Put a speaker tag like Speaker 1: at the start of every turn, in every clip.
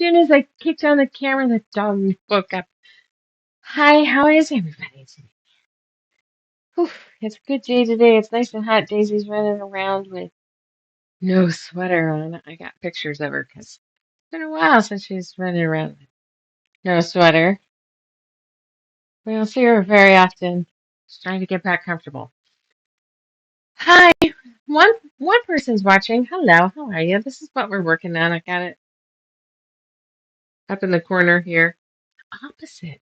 Speaker 1: soon as I kicked on the camera, the dog woke up. Hi, how is everybody today? Whew, it's a good day today. It's nice and hot. Daisy's running around with no sweater on. I got pictures of her because it's been a while since she's running around with no sweater. We don't see her very often. She's trying to get back comfortable. Hi, one person's watching. Hello, how are you? This is what we're working on. I got it up in the corner here. Opposite.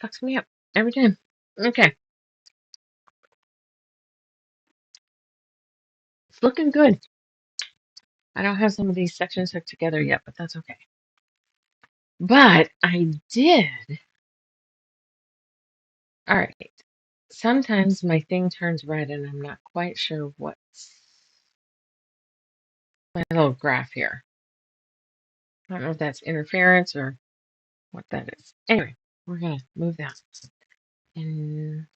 Speaker 1: Fucks me up every time. Okay, it's looking good. I don't have some of these sections hooked together yet, but that's okay. But I did. All right. Sometimes my thing turns red and I'm not quite sure what's my little graph here. I don't know if that's interference or what that is. Anyway, we're going to move that. And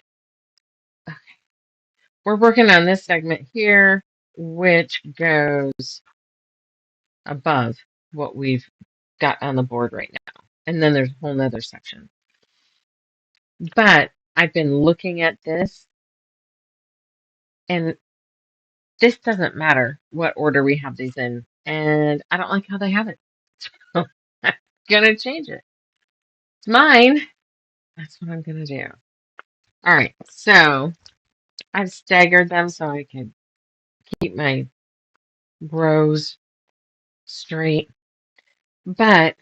Speaker 1: okay. We're working on this segment here, which goes above what we've got on the board right now. And then there's a whole nother section. But I've been looking at this, and this doesn't matter what order we have these in. And I don't like how they have it. So I'm going to change it. It's mine. That's what I'm going to do. All right. So I've staggered them so I can keep my rows straight. But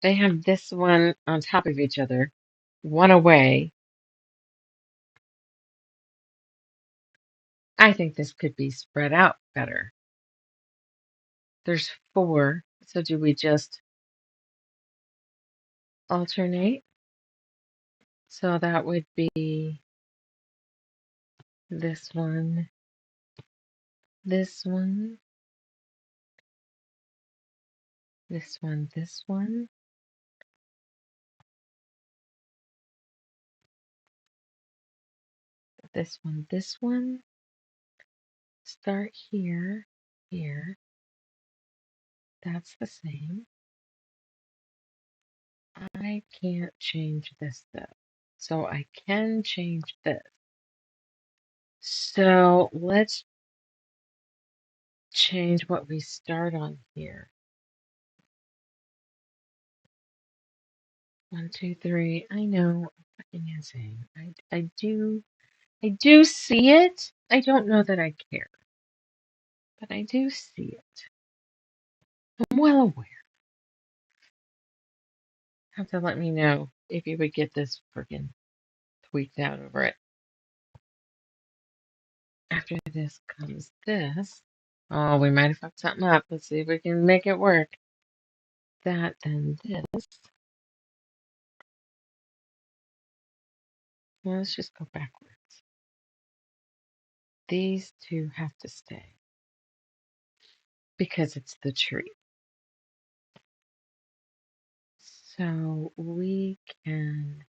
Speaker 1: they have this one on top of each other, one away. I think this could be spread out better. There's four. So do we just alternate? So that would be this one, this one, this one, this one, this one, this one. Start here, here. That's the same. I can't change this though. So I can change this. So let's change what we start on here. 1, 2, 3. I know, I'm fucking insane. I do see it. I don't know that I care, but I do see it. I'm well aware. Have to let me know if you would get this freaking tweaked out over it. After this comes this. Oh, we might have fucked something up. Let's see if we can make it work. That, then this. Well, let's just go backwards. These two have to stay because it's the tree. So we can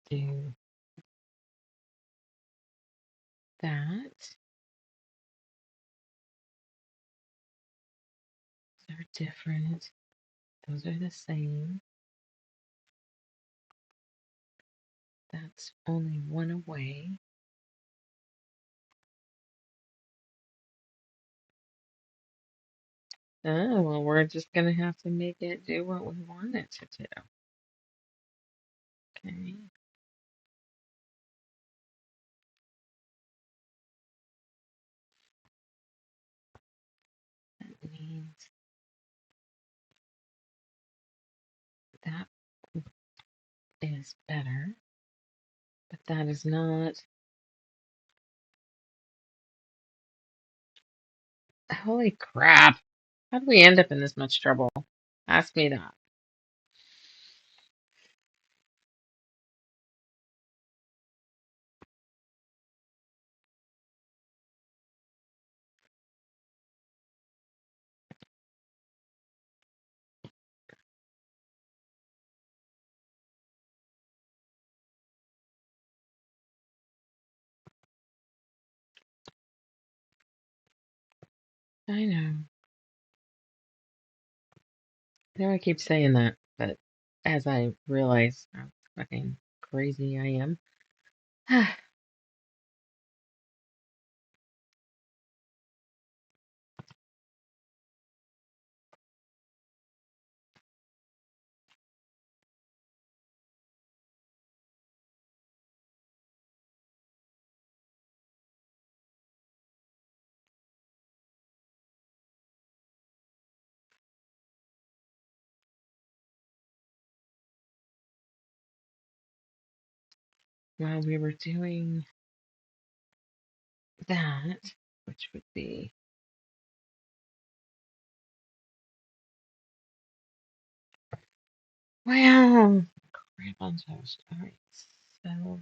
Speaker 1: do that. Those are different. Those are the same. That's only one away. Oh, well, we're just going to have to make it do what we want it to do. Okay. That means that is better, but that is not. Holy crap. How did we end up in this much trouble? Ask me that. I know. I know I keep saying that, but as I realize how fucking crazy I am. While we were doing that, which would be, well, crap on toast. All right, so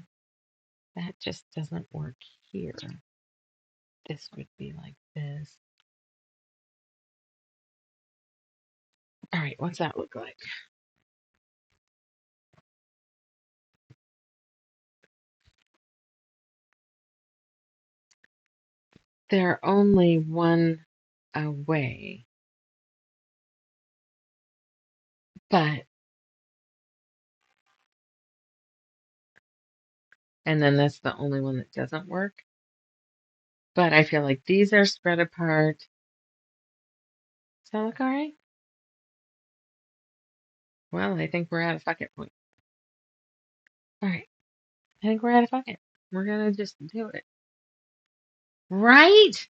Speaker 1: that just doesn't work here. This would be like this. All right, what's that look like? They're only one away, but, and then that's the only one that doesn't work. But I feel like these are spread apart. Does that look all right? Well, I think we're at a fuck it point. All right, I think we're at a fuck it. We're gonna just do it. Right?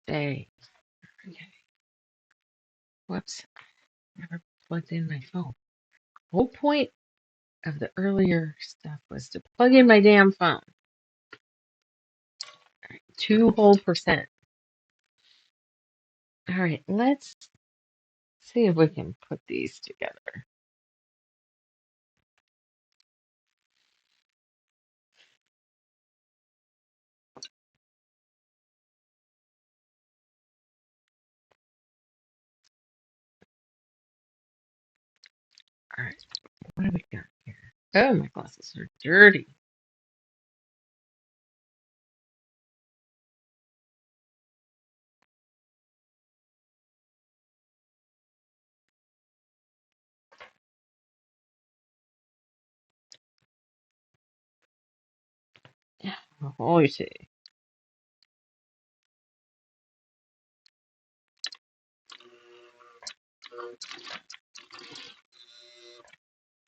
Speaker 1: Hey, okay. Whoops. Never plugged in my phone. The whole point of the earlier stuff was to plug in my damn phone. 2 whole%. All right, let's see if we can put these together. All right, what do we got here? Oh, my glasses are dirty. Yeah, oh, you see.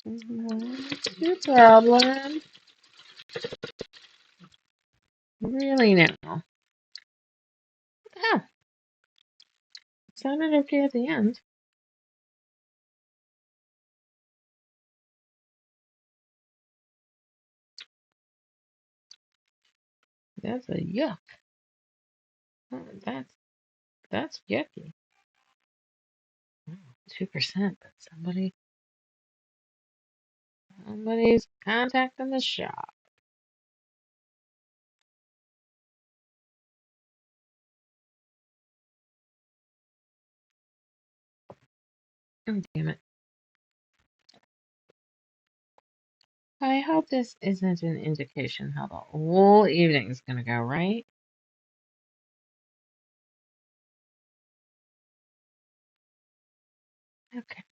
Speaker 1: What's your problem? Really now? Oh, it sounded okay at the end. That's a yuck. Oh, that's yucky. 2%, but somebody's contacting the shop. Oh, damn it. I hope this isn't an indication how the whole evening's gonna go, right? Okay.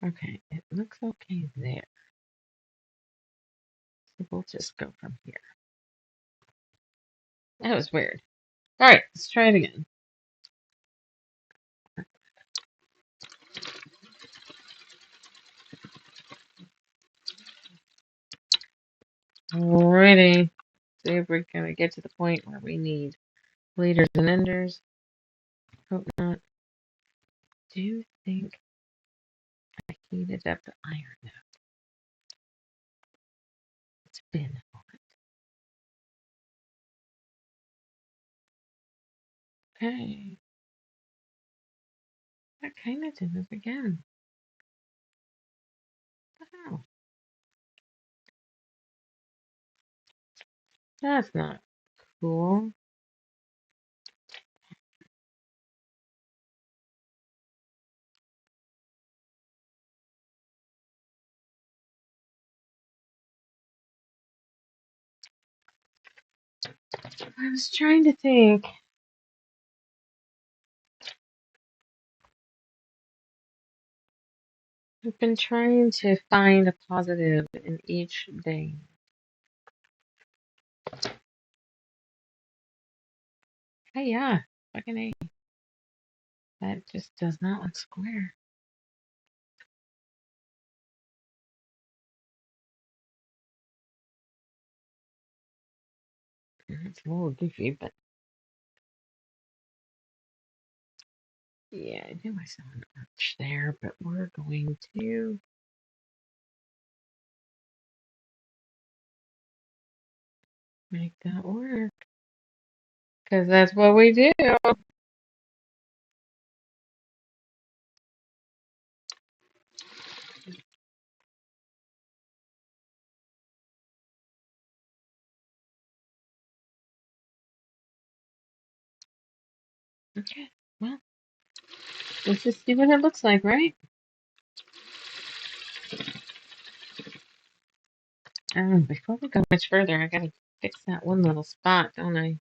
Speaker 1: Okay, it looks okay there. So we'll just go from here. That was weird. All right, let's try it again. Alrighty. See if we're gonna get to the point where we need leaders and enders. Hope not. Do you think I heated up the iron now? It's been hot. Okay. I kinda did this again. That's not cool. I was trying to think. I've been trying to find a positive in each day. Hey, yeah, fucking A. That just does not look square. It's a little goofy, but yeah, I knew I saw an arch there, but we're going to make that work because that's what we do. Okay, well, let's just see what it looks like, right? Before we go much further, I gotta fix that one little spot, don't I?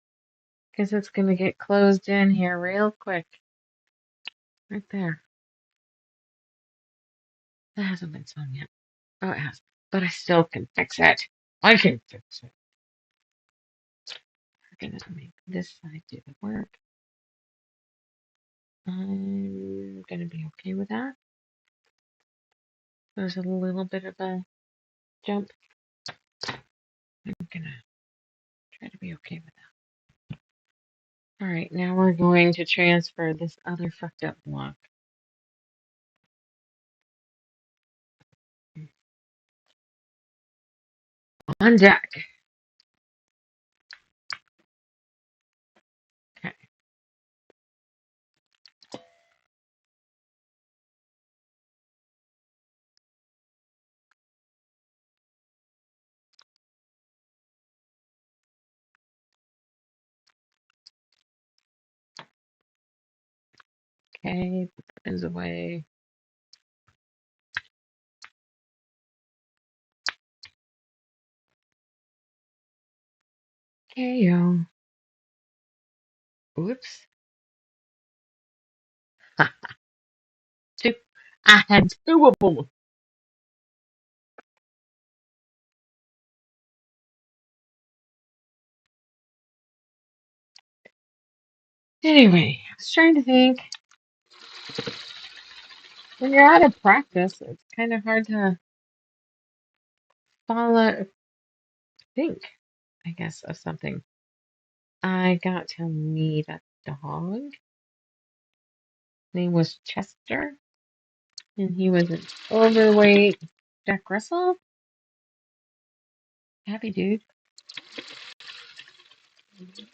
Speaker 1: Because it's gonna get closed in here real quick. Right there. That hasn't been sewn yet. Oh, it has. But I still can fix it. I can fix it. We're gonna make this side do the work. I'm gonna be okay with that. There's a little bit of a jump. I'm gonna try to be okay with that. Alright, now we're going to transfer this other fucked up block. On deck. Okay. Okay, put the pins away. Okay, yo. Oops. Two. I had two of them. Anyway, I was trying to think. When you're out of practice, it's kind of hard to follow, think, I guess, of something. I got to meet a dog. Name was Chester, and he was an overweight Jack Russell. Happy dude. It's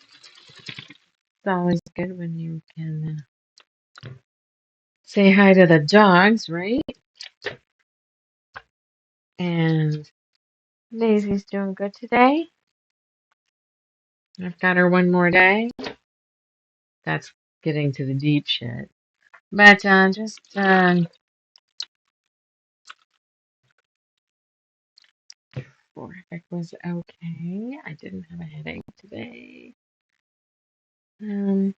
Speaker 1: always good when you can say hi to the dogs, right? And Daisy's doing good today. I've got her one more day. That's getting to the deep shit. But just Horrific was okay. I didn't have a headache today. Um,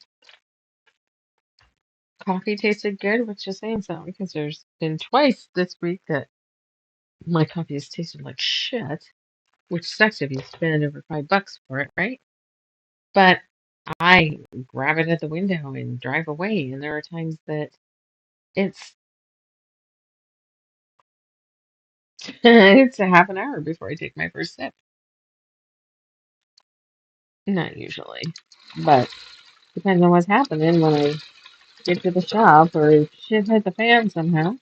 Speaker 1: Coffee tasted good, which is saying something because there's been twice this week that my coffee has tasted like shit, which sucks if you spend over $5 for it, right? But I grab it at the window and drive away, and there are times that it's it's a half an hour before I take my first sip. Not usually, but depends on what's happening when I get to the shop or if shit hit the fan somehow.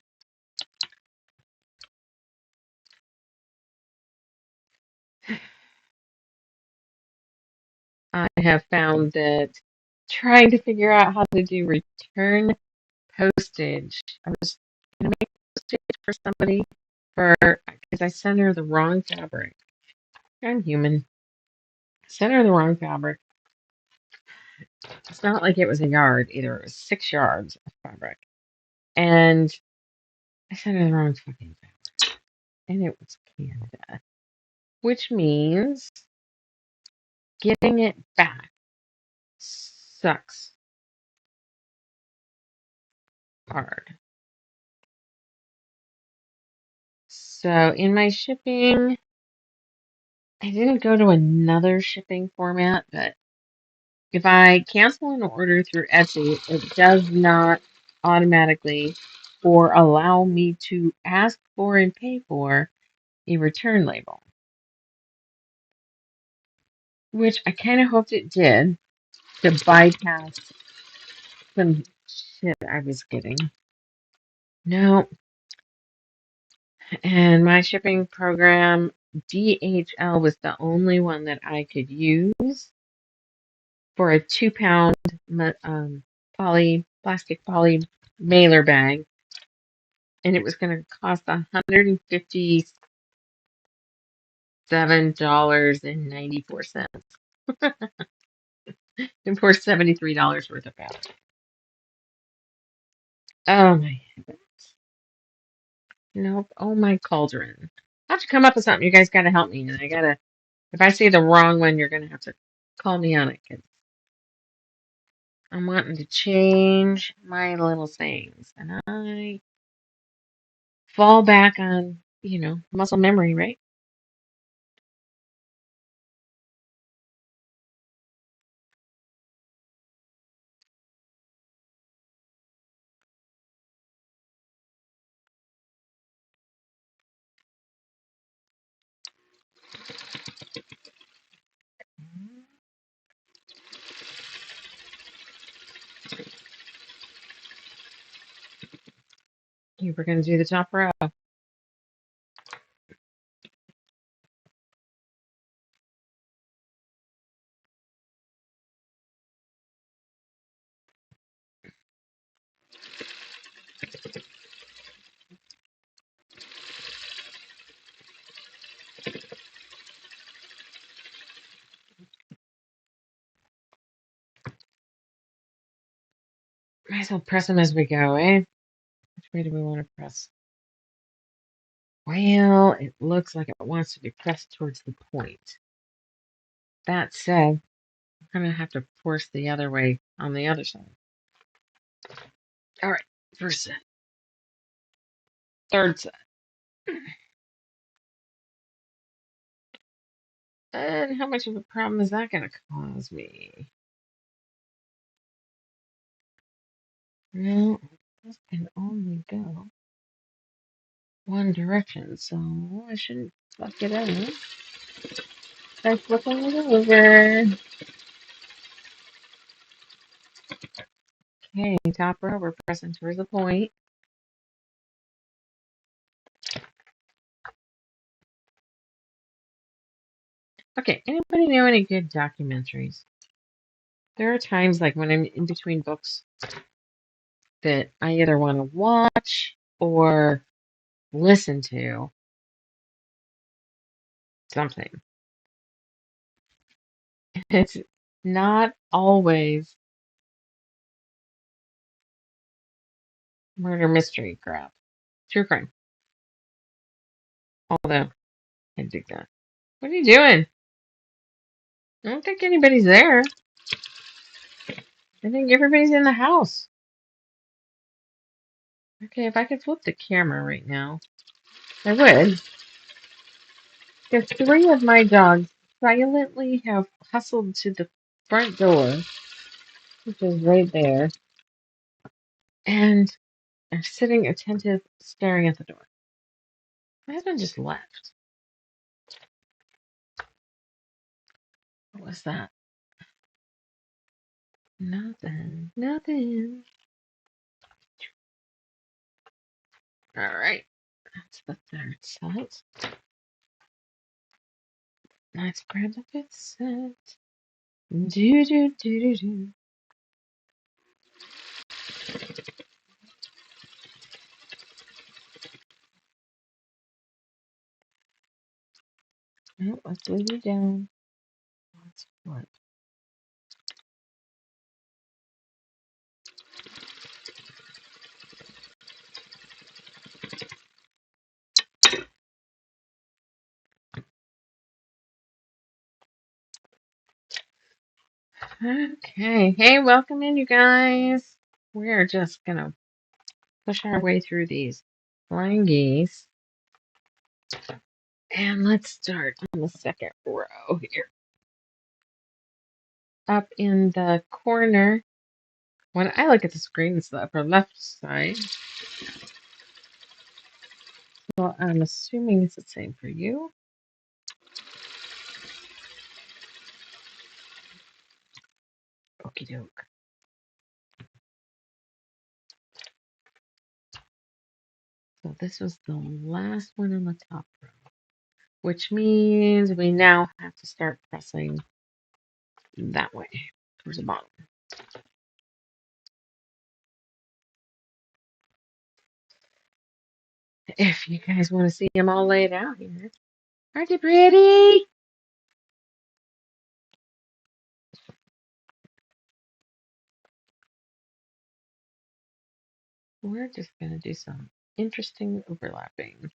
Speaker 1: I have found that trying to figure out how to do return postage. I was going to make postage for somebody for because I sent her the wrong fabric. I'm human. Sent her the wrong fabric. It's not like it was a yard either. It was 6 yards of fabric. And I sent her the wrong fucking fabric. And it was Canada. Which means getting it back sucks hard. So in my shipping, I didn't go to another shipping format, but if I cancel an order through Etsy, it does not automatically or allow me to ask for and pay for a return label, which I kind of hoped it did to bypass some shit I was getting. No, and my shipping program, DHL, was the only one that I could use for a 2 pound plastic poly mailer bag, and it was going to cost $157.94, and for $73 worth of fabric. Oh my heavens! Nope. Oh my cauldron! I have to come up with something. You guys got to help me, and I gotta. If I say the wrong one, you're gonna have to call me on it, 'cause I'm wanting to change my little sayings, and I fall back on, muscle memory, right? Okay, we're gonna do the top row. Might as well press them as we go, eh? Which way do we want to press? Well, it looks like it wants to be pressed towards the point. That said, I'm gonna have to force the other way on the other side. All right, first set, third set. And how much of a problem is that gonna cause me? No, this can only go one direction, so I shouldn't fuck it up. Start flipping it over. Okay, top row, we're pressing towards the point. Okay, anybody know any good documentaries? There are times, like when I'm in between books, that I either want to watch or listen to something. It's not always murder mystery crap. True crime. Although, I dig that. What are you doing? I don't think anybody's there. I think everybody's in the house. Okay, if I could flip the camera right now, I would. Because three of my dogs silently have hustled to the front door, which is right there, and are sitting attentive, staring at the door. My husband just left. What was that? Nothing. Nothing. Alright. That's the third set. Let's grab the fifth set. Do do do do do. Oh, let's leave it down. Let's What? Okay. Hey, welcome in, you guys. We're just gonna push our way through these flying geese. And let's start on the second row here. Up in the corner, when I look at the screen, it's the upper left side. So I'm assuming it's the same for you. Okie doke. So this was the last one on the top row, which means we now have to start pressing that way towards the bottom. If you guys want to see them all laid out here. Aren't they pretty? We're just going to do some interesting overlapping.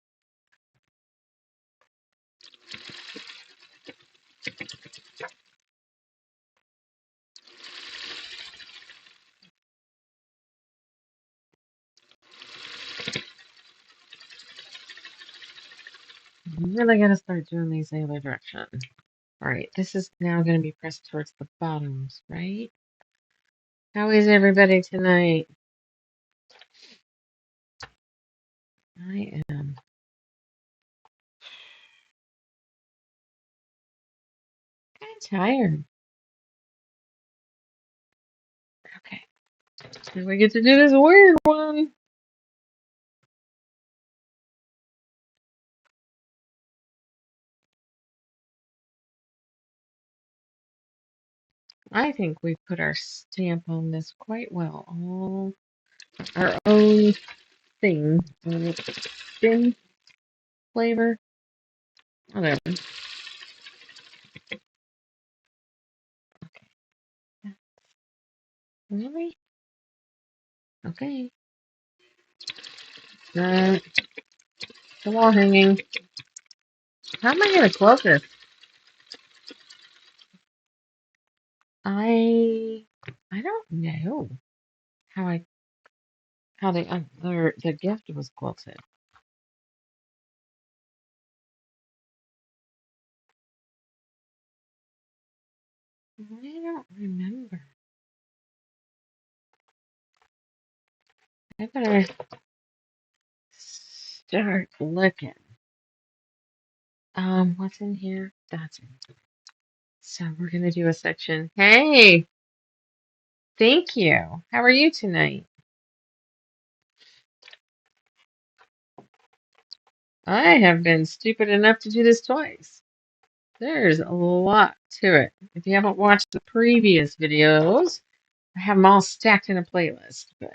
Speaker 1: I'm really going to start doing these the other direction. All right, this is now going to be pressed towards the bottoms, right? How is everybody tonight? I am kind of tired. Okay, so we get to do this weird one. I think we put our stamp on this quite well. All our own thing. Spin flavor. Whatever. Okay. Really? Okay. The wall hanging. How am I gonna close this? I don't know how the gift was quilted. I don't remember. I better start looking. What's in here? That's in. So we're gonna do a section. Hey, thank you. How are you tonight? I have been stupid enough to do this twice. There's a lot to it. If you haven't watched the previous videos, I have them all stacked in a playlist, but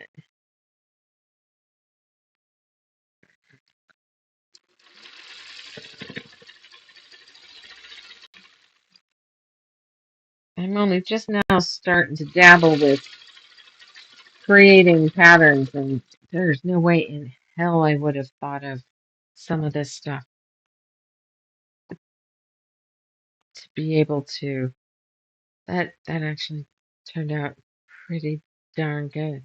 Speaker 1: I'm only just now starting to dabble with creating patterns, and there's no way in hell I would have thought of some of this stuff to be able to. That actually turned out pretty darn good.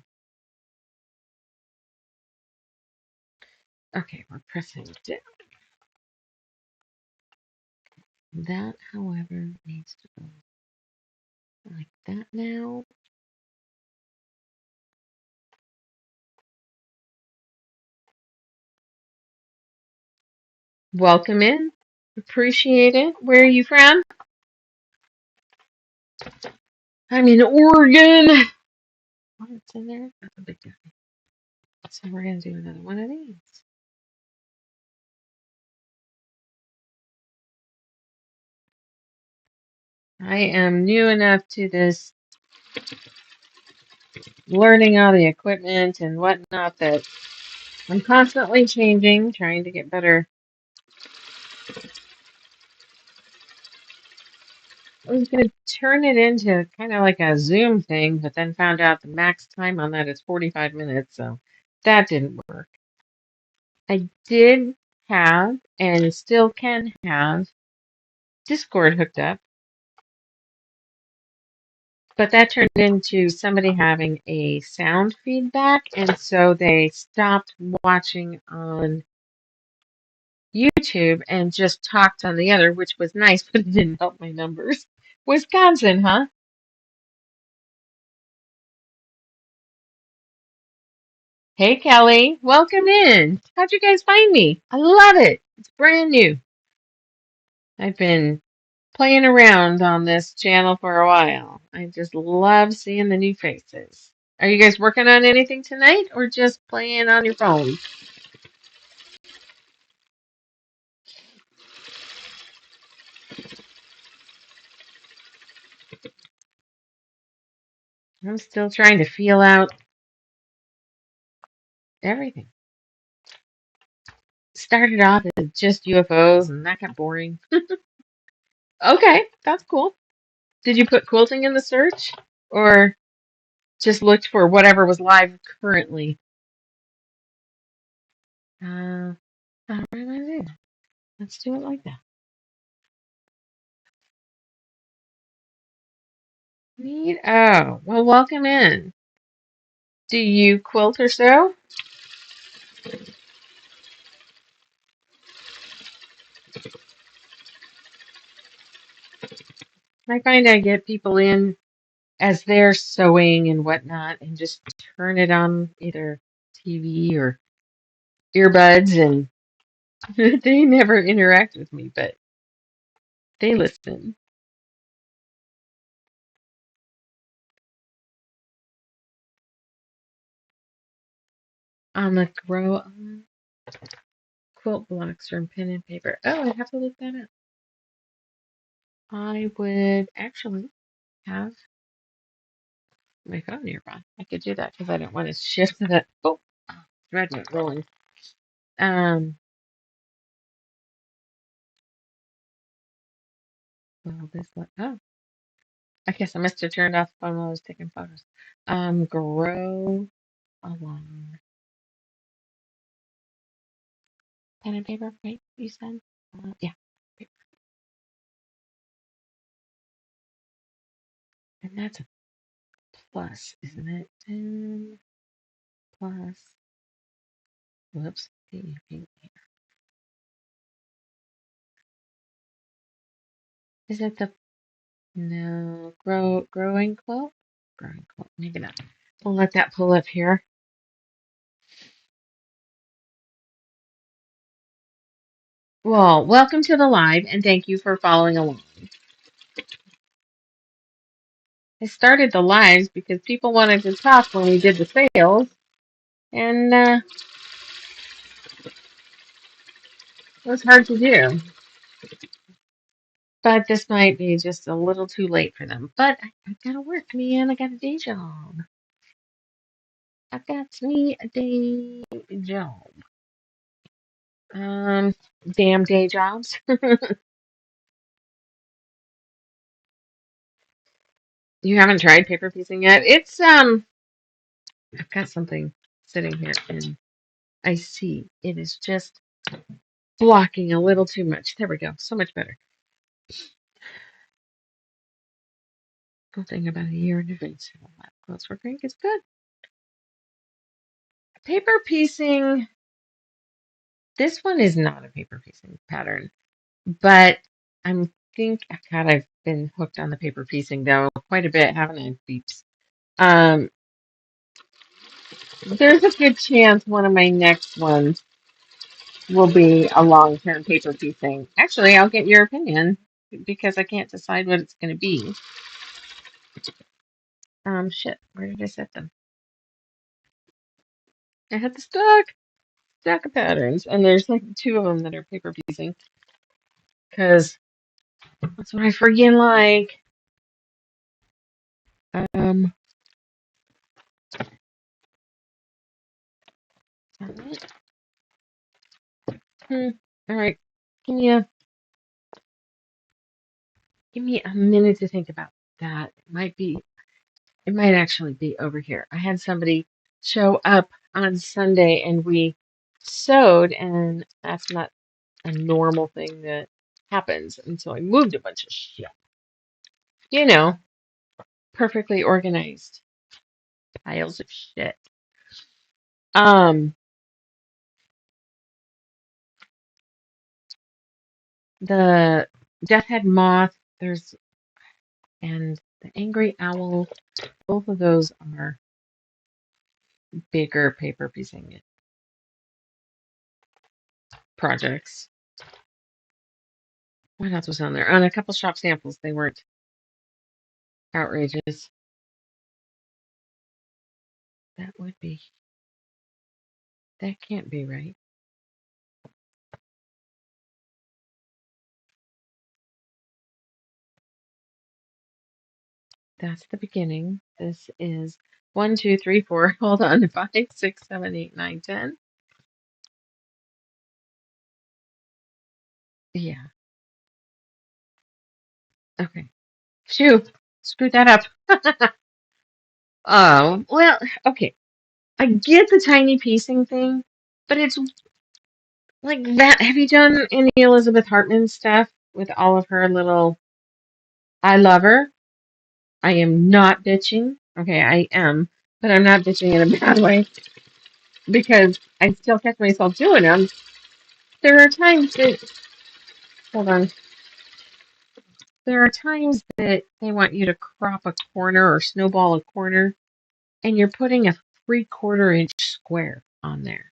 Speaker 1: Okay, we're pressing down. That, however, needs to go like that now. Welcome in. Appreciate it. Where are you from? I'm in Oregon. What's in there? That's a big guy. So we're going to do another one of these. I am new enough to this learning all the equipment and whatnot that I'm constantly changing, trying to get better. I was going to turn it into kind of like a Zoom thing, but then found out the max time on that is 45 minutes, so that didn't work. I did have and still can have Discord hooked up, but that turned into somebody having a sound feedback, and so they stopped watching on YouTube and just talked on the other, which was nice, but it didn't help my numbers. Wisconsin, huh? Hey, Kelly, welcome in. How'd you guys find me? I love it. It's brand new. I've been playing around on this channel for a while. I just love seeing the new faces. Are you guys working on anything tonight or just playing on your phone? I'm still trying to feel out everything. Started off as just UFOs and that got boring. Okay, that's cool. Did you put quilting in the search or just looked for whatever was live currently? Uh, what am I doing? Let's do it like that. Neat. Oh, well, welcome in. Do you quilt or sew? I find I get people in as they're sewing and whatnot and just turn it on either TV or earbuds and they never interact with me, but they listen. On the grow on quilt blocks from pen and paper. Oh, I have to look that up. I would actually have my phone nearby. I could do that because I don't want to shift that. Oh, thread went rolling. Um, well, this one. Oh, I guess I must have turned off the phone while I was taking photos. Grow along pen and paper, right? You said, yeah, and that's a plus, isn't it? 10 plus. Whoops. Is it the no growing quilt? Growing quilt. Maybe not. We'll let that pull up here. Well, welcome to the live, and thank you for following along. I started the lives because people wanted to talk when we did the sales, and it was hard to do. But this might be just a little too late for them. But I've got to work, man. I got a day job. I've got me a day job. Um, damn day jobs. You haven't tried paper piecing yet? It's I've got something sitting here and I see it is just blocking a little too much. There we go. So much better. Good thing about a year in advance. Close working is good. Paper piecing. This one is not a paper piecing pattern, but God, I've been hooked on the paper piecing though quite a bit, haven't I, Beeps? Um, there's a good chance one of my next ones will be a long-term paper piecing. Actually, I'll get your opinion because I can't decide what it's going to be. Shit, where did I set them? I had the stack of patterns, and there's like two of them that are paper piecing because that's what I friggin' like. Um, all right, give me a Give me a minute to think about that. It might actually be over here. I had somebody show up on Sunday and we sewed, and that's not a normal thing that happens. And so I moved a bunch of shit. You know, perfectly organized piles of shit. Um, the Death Head Moth, and the Angry Owl, both of those are bigger paper piecing projects. What else was on there? On a couple shop samples, they weren't outrageous. That would be, that can't be right. That's the beginning. This is 1, 2, 3, 4. Hold on. 5, 6, 7, 8, 9, 10. Yeah. Okay. Phew. Screwed that up. Oh, well, okay. I get the tiny piecing thing, but it's like that. Have you done any Elizabeth Hartman stuff with all of her little? I love her. I am not bitching. Okay, I am, but I'm not bitching in a bad way because I still catch myself doing them. There are times that, hold on, there are times that they want you to crop a corner or snowball a corner, and you're putting a 3/4 inch square on there,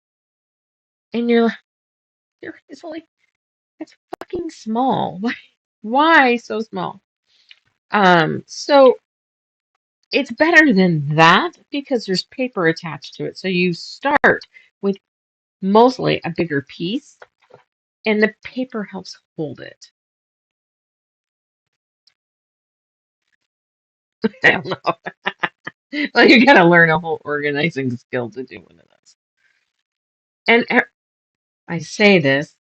Speaker 1: and it's like, it's fucking small. Why so small? So it's better than that because there's paper attached to it. So you start with mostly a bigger piece, and the paper helps hold it. I don't know. Well, you gotta learn a whole organizing skill to do one of those. And I say this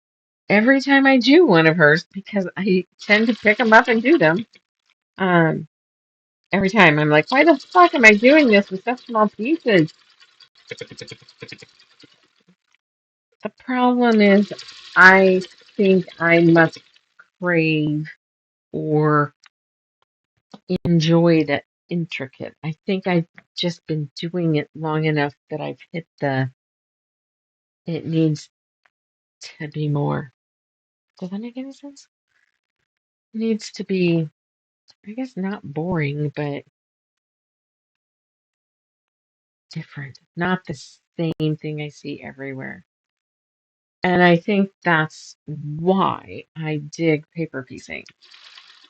Speaker 1: every time I do one of hers because I tend to pick them up and do them. Um, every time I'm like, why the fuck am I doing this with such small pieces? The problem is, I think I must crave or enjoy the intricate. I think I've just been doing it long enough that I've hit it needs to be more. Does that make any sense? It needs to be, I guess, not boring, but different. Not the same thing I see everywhere. And I think that's why I dig paper piecing.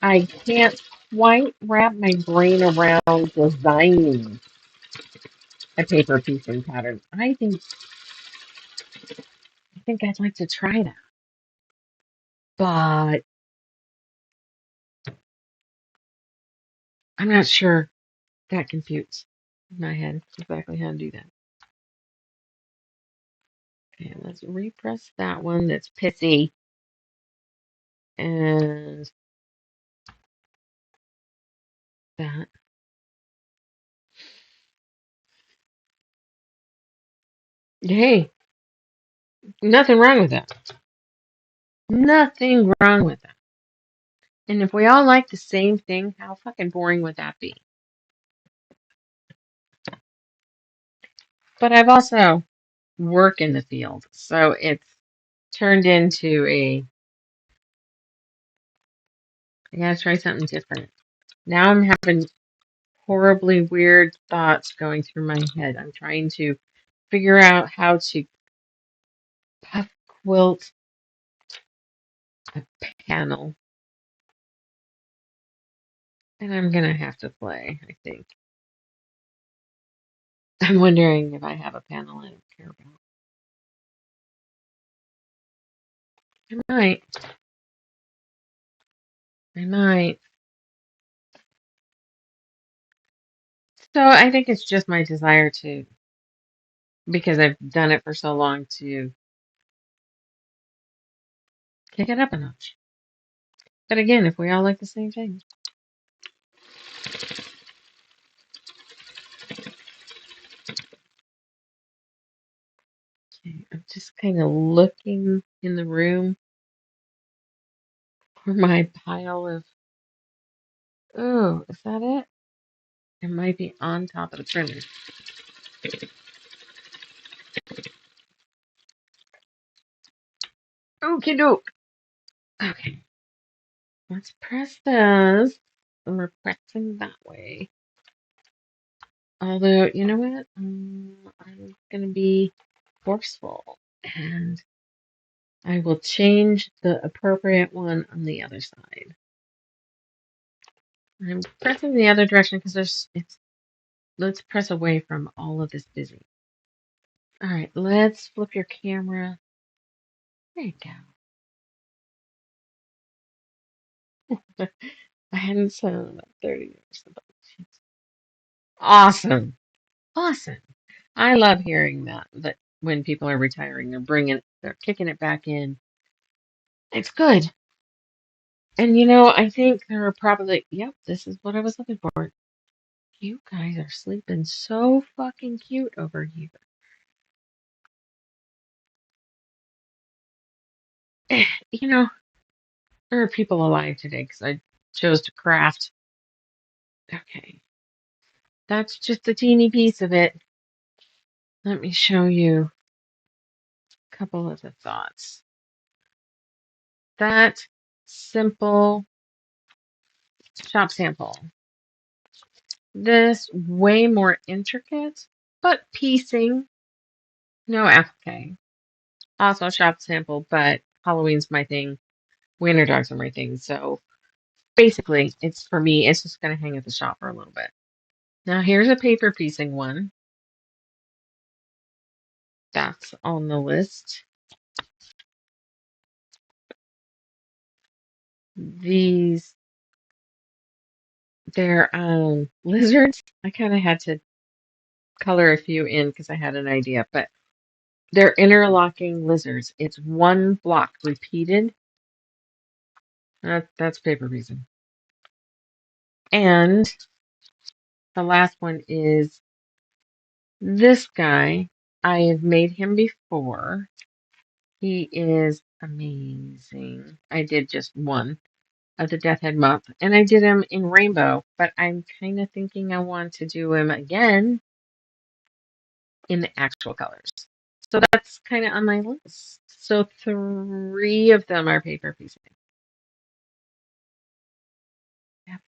Speaker 1: I can't quite wrap my brain around designing a paper piecing pattern. I think I'd like to try that. But I'm not sure that computes in my head exactly how to do that. Okay, let's repress that one that's pissy. And that. Hey, nothing wrong with that. Nothing wrong with that. And if we all like the same thing, how fucking boring would that be? But I've also worked in the field, so it's turned into I gotta try something different. Now I'm having horribly weird thoughts going through my head. I'm trying to figure out how to puff quilt a panel. And I'm gonna have to play, I think. I'm wondering if I have a panel I don't care about. I might. I might. So I think it's just my desire to, because I've done it for so long, to kick it up a notch. But again, if we all like the same thing. Okay, I'm just kind of looking in the room for my pile of. Oh, is that it? It might be on top of the printer. Okie doke. Okay, let's press this. And we're pressing that way. Although, you know what? I'm going to be forceful and I will change the appropriate one on the other side. I'm pressing the other direction because let's press away from all of this busy. All right, let's flip your camera. There you go. I hadn't said it in about 30 years. Awesome. Awesome. I love hearing that when people are retiring, they're kicking it back in. It's good. And I think there are probably, yep, this is what I was looking for. You guys are sleeping so fucking cute over here. You know, there are people alive today because I chose to craft. Okay, that's just a teeny piece of it. Let me show you a couple of the thoughts. That simple shop sample. This way more intricate, but piecing. No applique. Also shop sample, but Halloween's my thing. Winter dogs are my thing. So basically, it's for me, it's just going to hang at the shop for a little bit. Now, here's a paper piecing one. That's on the list. These, they're lizards. I kind of had to color a few in because I had an idea, but they're interlocking lizards. It's one block repeated. That's paper piecing. And the last one is this guy. I have made him before. He is amazing. I did just one of the Death Head Month, and I did him in rainbow, but I'm kind of thinking I want to do him again in the actual colors. So that's kind of on my list. So 3 of them are paper piecing. Yep.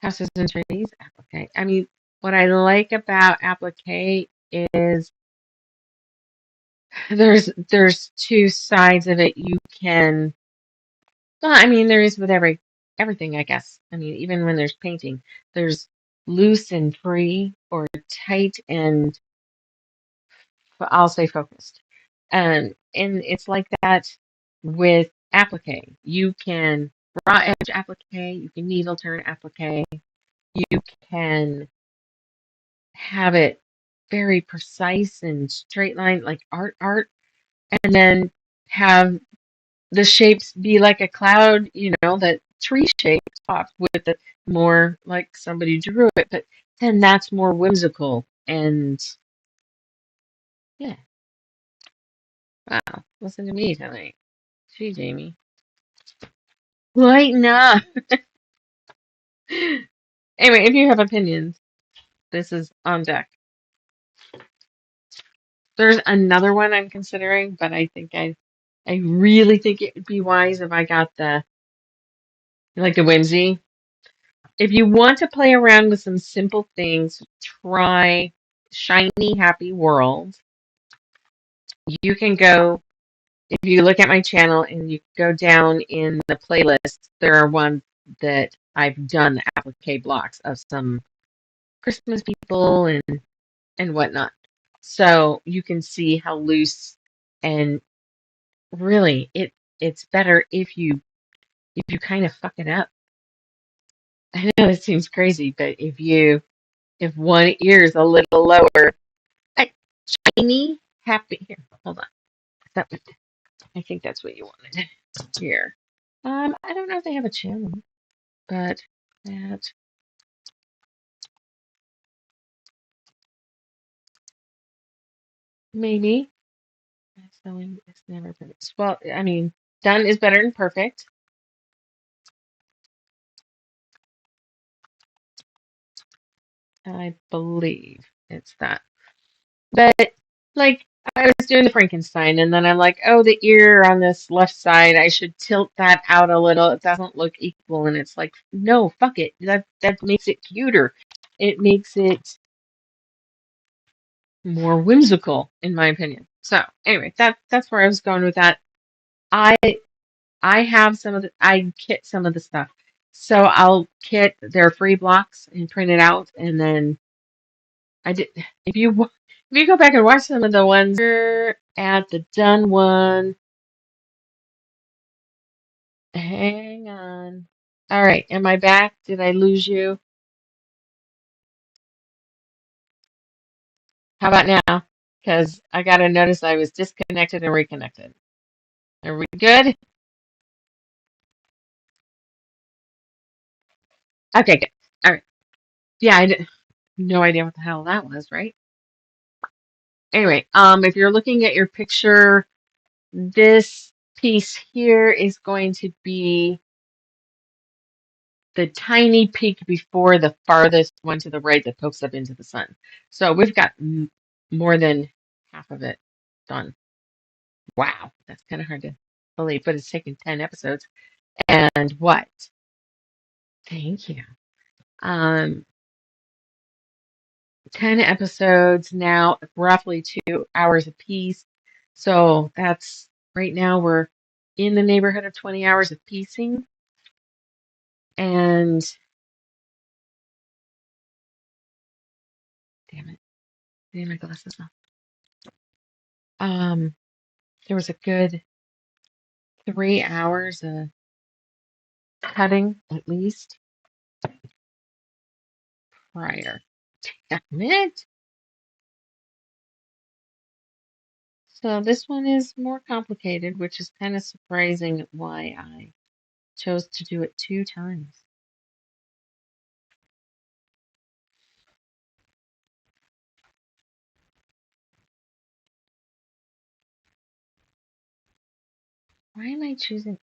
Speaker 1: Houses and trees, applique. I mean, what I like about applique is there's 2 sides of it. You can, well, I mean, there is with everything, I guess. I mean, even when there's painting, there's loose and free, or tight and I'll say focused. And it's like that with applique. You can raw edge applique, you can needle turn applique, you can have it very precise and straight line like art, and then have the shapes be like a cloud, that tree shape top with it more like somebody drew it, but then that's more whimsical and yeah. Wow, listen to me tonight. Gee, Jamie. Lighten up. Anyway, if you have opinions, this is on deck. There's another one I'm considering, but I really think it would be wise if I got the whimsy. If you want to play around with some simple things, try Shiny Happy World. You can go, if you look at my channel and you go down in the playlist, there are ones that I've done applique blocks of some Christmas people and whatnot. So you can see how loose, and really it's better if you kind of fuck it up. I know it seems crazy, but if one ear is a little lower, I, shiny happy here. Hold on. That, I think that's what you wanted. here. I don't know if they have a channel, but that maybe. Spelling is never perfect. Well, I mean, done is better than perfect. I believe it's that. But like I was doing the Frankenstein and then I'm like, oh, the ear on this left side, I should tilt that out a little. It doesn't look equal. And it's like, no, fuck it. That makes it cuter. It makes it more whimsical, in my opinion. So anyway, that's where I was going with that. I I have some of the I kit some of the stuff. So I'll kit their free blocks and print it out and then I did. If you go back and watch some of the ones at the done one, hang on. All right, am I back? Did I lose you? How about now? Because I got to notice I was disconnected and reconnected. Are we good? Okay, good. All right. Yeah, I did no idea what the hell that was, right? Anyway, if you're looking at your picture, this piece here is going to be the tiny peak before the farthest one to the right that pokes up into the sun. So we've got more than half of it done. Wow, that's kind of hard to believe, but it's taken 10 episodes. And what? Thank you. Um, 10 episodes now, roughly 2 hours apiece. So that's right now we're in the neighborhood of 20 hours of piecing. And damn it, I need my glasses on. There was a good 3 hours of cutting at least prior. Damn it. So this one is more complicated, which is kind of surprising why I chose to do it 2 times. Why am I choosing?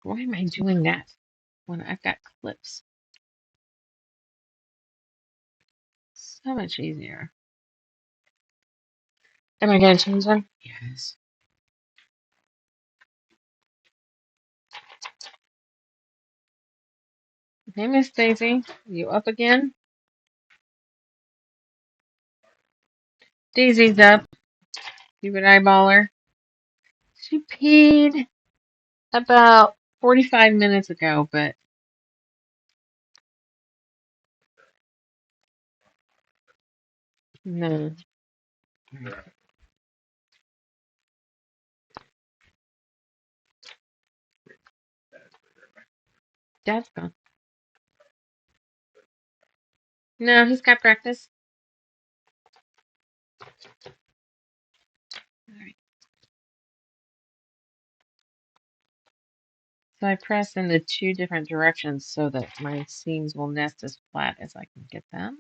Speaker 1: Why am I doing that when I've got clips? So much easier. Am I going to change them? Yes. Hey, Miss Daisy, you up again? Daisy's up. You would eyeball her. She peed about 45 minutes ago, but no. Dad's gone. No, he's got practice. All right. So I press in the 2 different directions so that my seams will nest as flat as I can get them.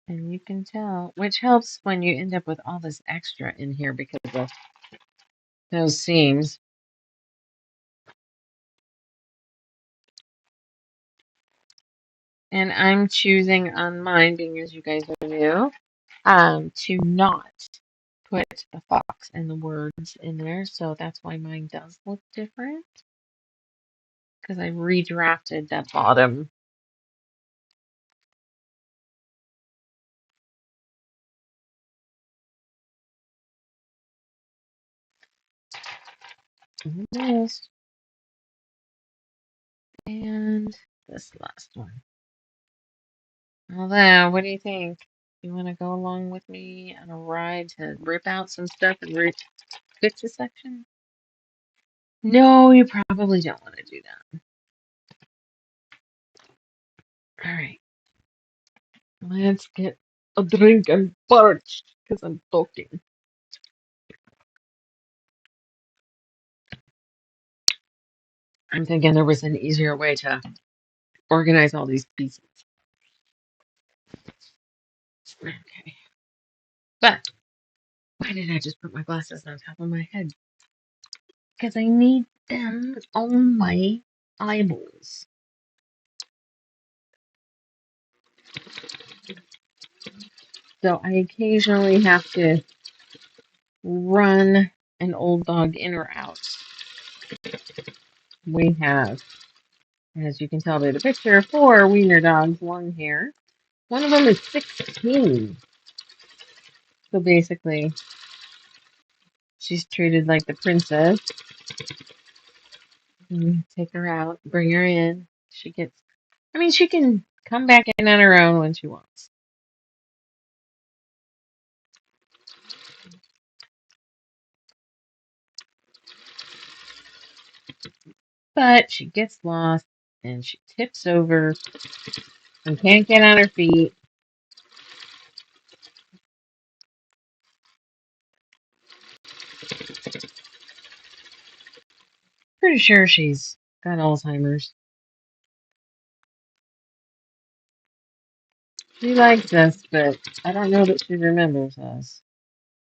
Speaker 1: And you can tell, which helps when you end up with all this extra in here because of those seams. And I'm choosing on mine, being as you guys are new, to not put the fox and the words in there. So that's why mine does look different. Because I redrafted that bottom. Almost. And this last one. Although, what do you think? You want to go along with me on a ride to rip out some stuff and fix a section? No, you probably don't want to do that. All right, let's get a drink. I'm parched because I'm talking. I'm thinking there was an easier way to organize all these pieces. Okay. But why did I just put my glasses on top of my head? Because I need them on my eyeballs. So I occasionally have to run an old dog in or out. We have, as you can tell by the picture, 4 wiener dogs, long hair. One of them is 16. So basically, she's treated like the princess. Take her out, bring her in. She can come back in on her own when she wants. But she gets lost and she tips over and can't get on her feet. Pretty sure she's got Alzheimer's. She likes us, but I don't know that she remembers us.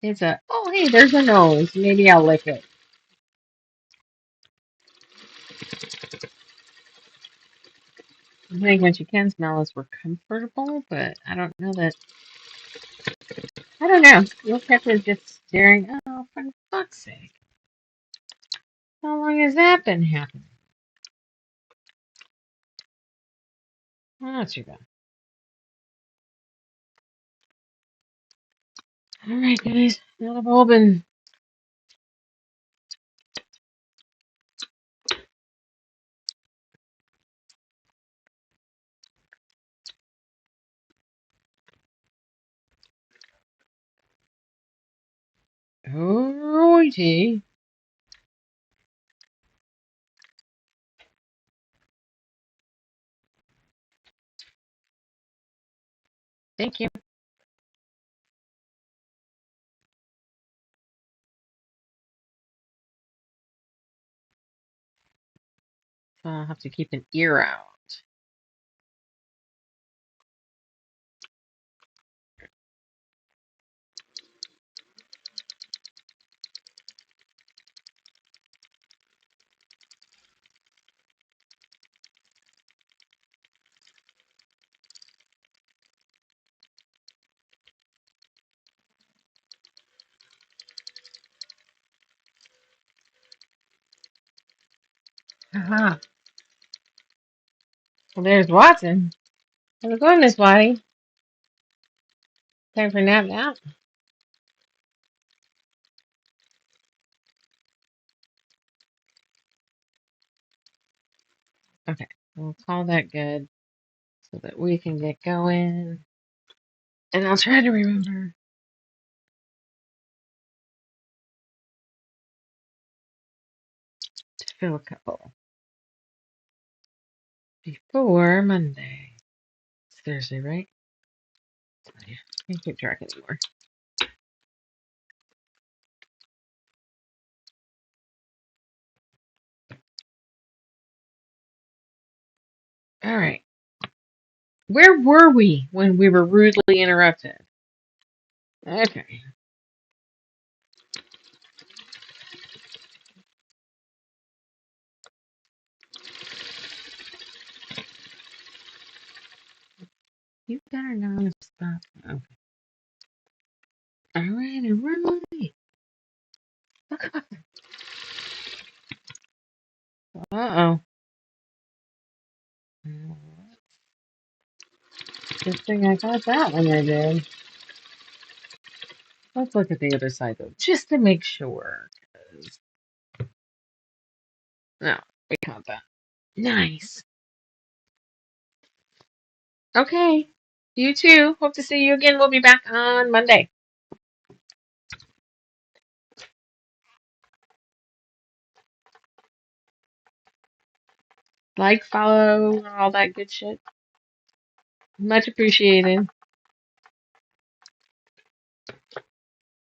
Speaker 1: Oh, hey, there's a nose. Maybe I'll lick it. I think when she can smell us, we're comfortable, but I don't know that. I don't know. We'll catch her just staring. Oh, for fuck's sake. How long has that been happening? Well, not too bad. Alright, guys. Now I've all been. Alrighty. Thank you. So I'll have to keep an ear out. Aha. Well, there's Watson. How's it going, Miss Whitey? Time for a nap now? Okay. We'll call that good so that we can get going. And I'll try to remember to fill a couple before Monday. It's Thursday, right? Oh, yeah. Can't keep track anymore. All right. Where were we when we were rudely interrupted? Okay. You better not stop. Okay. All right, all right. Uh-oh. Good thing I got that one I did. Let's look at the other side, though, just to make sure. No, we caught that. Nice. Okay. You too. Hope to see you again. We'll be back on Monday. Like, follow, all that good shit. Much appreciated.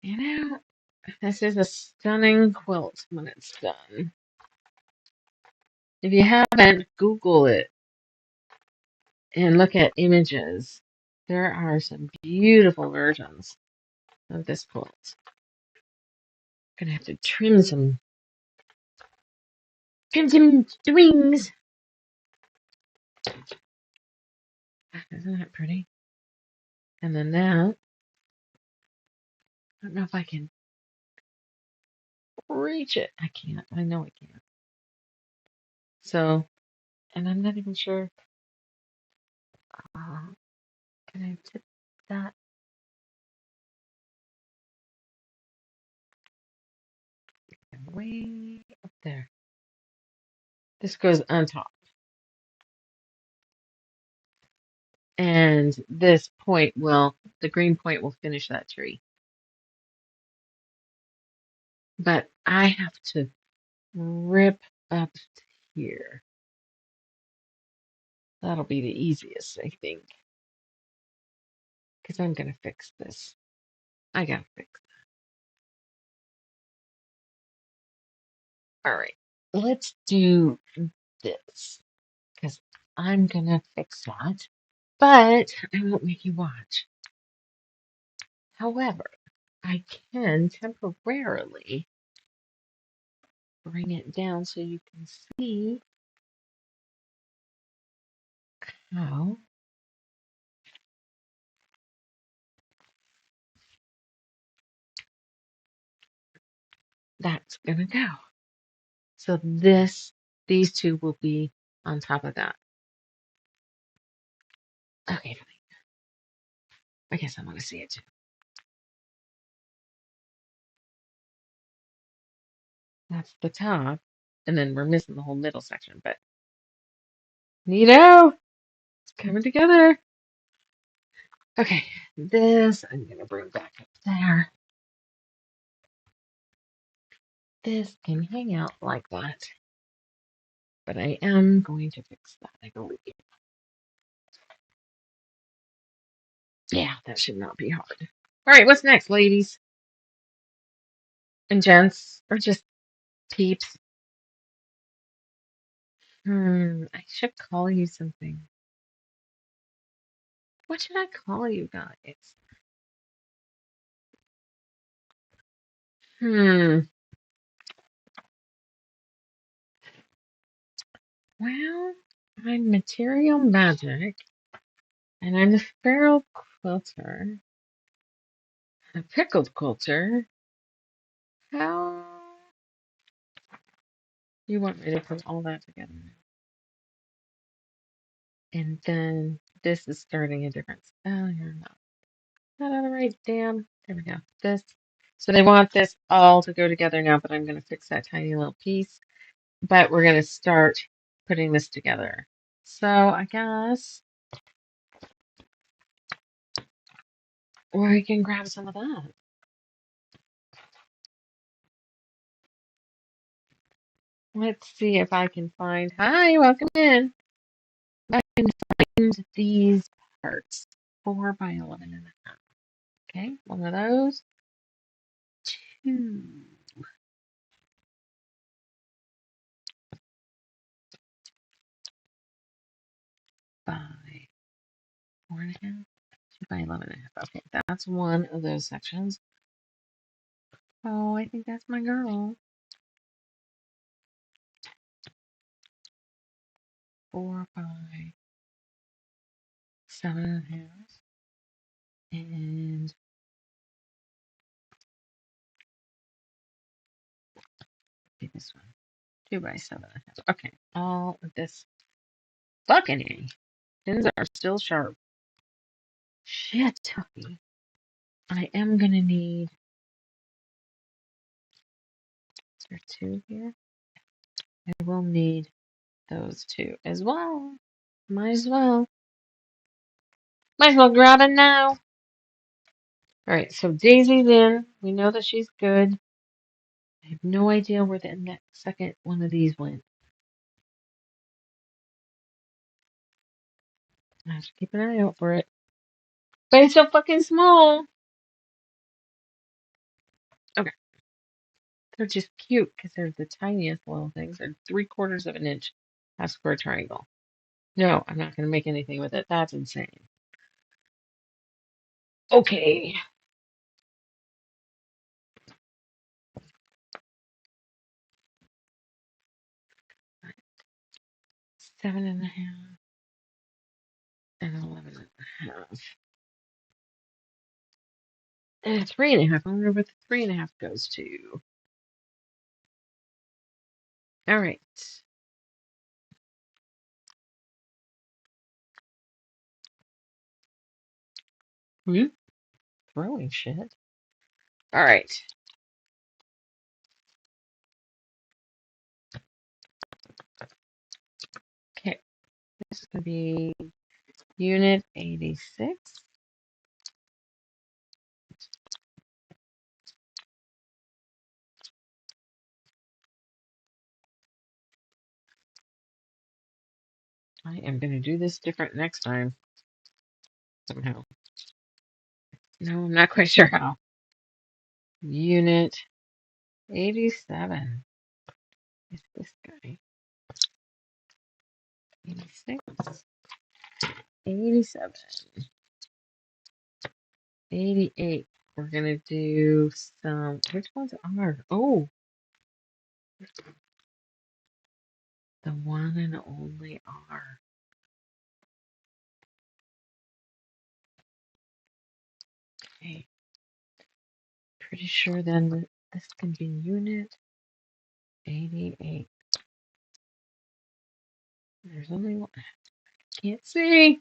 Speaker 1: You know, this is a stunning quilt when it's done. If you haven't, Google it and look at images. There are some beautiful versions of this quilt. Gonna have to trim some strings. Isn't that pretty? And then now, I don't know if I can reach it. I can't. I know I can't. So, and I'm not even sure. Uh, can I tip that way up there? This goes on top. And this point the green point will finish that tree. But I have to rip up here. That'll be the easiest, I think. Because I'm going to fix this. I got to fix it. All right. Let's do this. Because I'm going to fix that. But I won't make you watch. However, I can temporarily bring it down so you can see how that's going to go. So these two will be on top of that. Okay, fine. I guess I want to see it too. That's the top. And then we're missing the whole middle section, but neato! It's coming together. Okay, this I'm going to bring back up there. This can hang out like that. But I am going to fix that, I believe. Yeah, that should not be hard. All right, what's next, ladies and gents, or just peeps? I should call you something. What should I call you guys? Hmm. Well, I'm Material Magic, and I'm the Feral Quilter, a Pickled Quilter. How you want me to put all that together? And then this is starting a different. Oh, you're not on the right damn. There we go. This. So they want this all to go together now, but I'm going to fix that tiny little piece. But we're going to start putting this together. So I guess we can grab some of that. Let's see if I can find. Hi, welcome in. I can find these parts. 4 by 11.5. Okay, one of those. 2 by 4.5. 2 by 11.5. Okay, that's one of those sections. Oh, I think that's my girl. 4 by 7.5. And this one. 2 by 7.5. Okay, all of this. Fucking A. Pins are still sharp. Shit, Tuffy. I am gonna need. Is there 2 here? I will need those 2 as well. Might as well. Might as well grab it now. Alright, so Daisy's in. We know that she's good. I have no idea where the next second one of these went. I have to keep an eye out for it. But it's so fucking small. They're just cute because they're the tiniest little things. They're 3/4 of an inch half square triangle. No, I'm not going to make anything with it. That's insane. Okay. 7.5 and 11.5. And 3.5. I wonder what the 3.5 goes to. All right. Throwing shit. All right. Okay. This is going to be Unit 86. I am going to do this different next time. Somehow. No, I'm not quite sure how. Unit 87 is this guy. 86, 87, 88. We're going to do some. Which ones are? Oh, the one and only R. Okay. Pretty sure then that this can be Unit 88. There's only one. Can't see.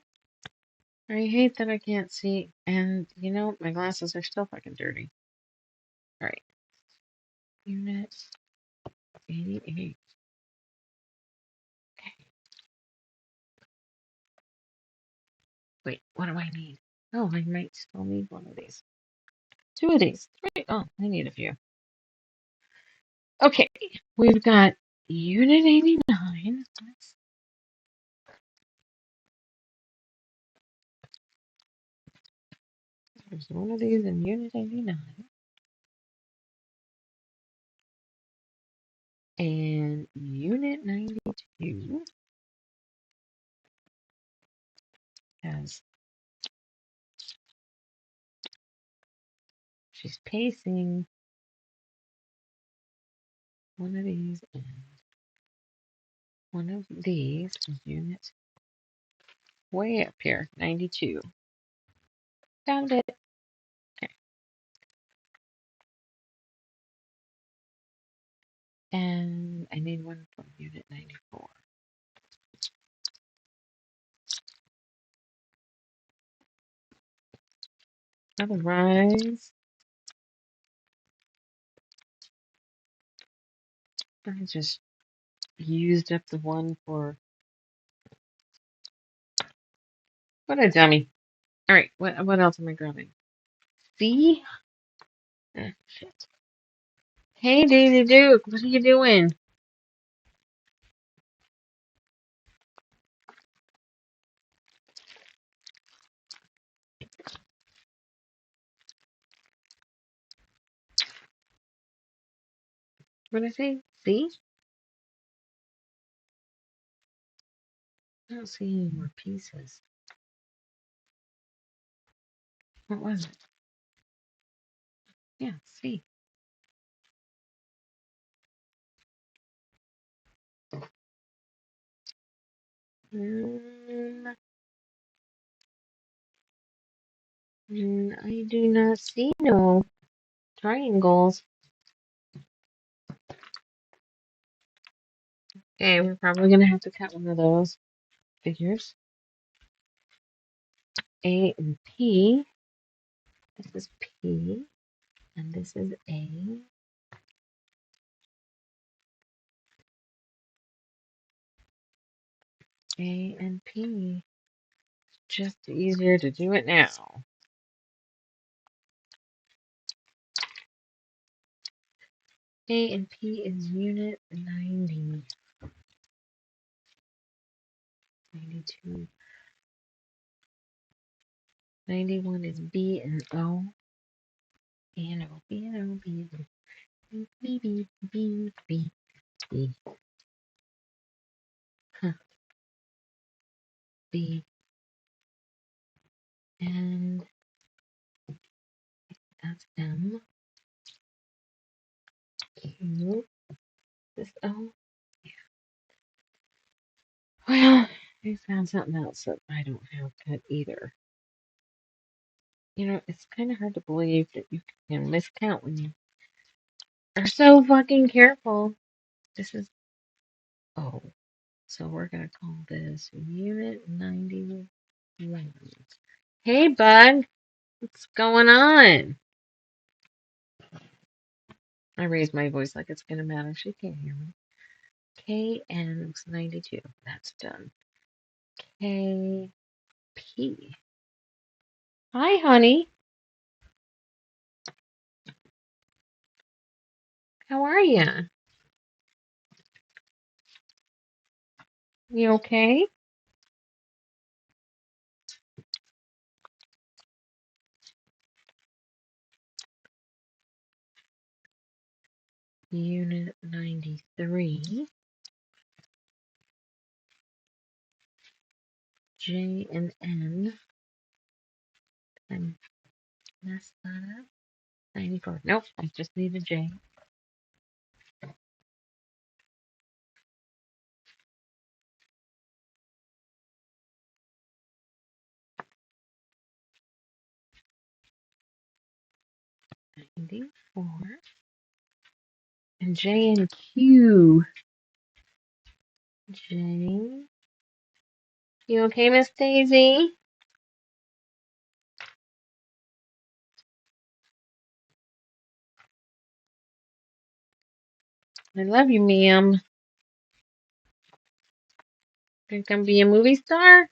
Speaker 1: I hate that I can't see. And, you know, my glasses are still fucking dirty. All right. Unit 88. Okay. Wait, what do I need? Oh, I might still need one of these. Two of these. Three. Oh, I need a few. Okay. We've got Unit 89. There's one of these in Unit 89. And Unit 92 has, she's pacing one of these and one of these is Unit way up here, 92. Found it. Okay. And I need one from Unit 94. Otherwise, I just used up the one for, what a dummy. All right, what else am I grabbing? C? Shit. Hey, Daisy Duke, what are you doing? What did I say? C? I don't see any more pieces. What was it? Yeah, C. I do not see no triangles. Okay, we're probably going to have to cut one of those figures. A and P. This is P, and this is A. A and P. Just easier to do it now. A and P is Unit 90. 92. 91 is B and O. B and O, B and O, B and O. Beep, beep, beep, beep, beep, beep. Huh, beep. And that's M. Q. This O. Well, I found something else that I don't have cut either. You know, it's kind of hard to believe that you can miscount when you are so fucking careful. This is O. So we're going to call this Unit 91. Hey, bud. What's going on? I raised my voice like it's going to matter. She can't hear me. KN92. That's done. KP. Hi, honey. How are you? You okay? Unit 93. J and N. I messed that up. 94. Nope, I just need a J. .94. And J and Q. J. You okay, Miss Daisy? I love you, ma'am. Gonna come be a movie star?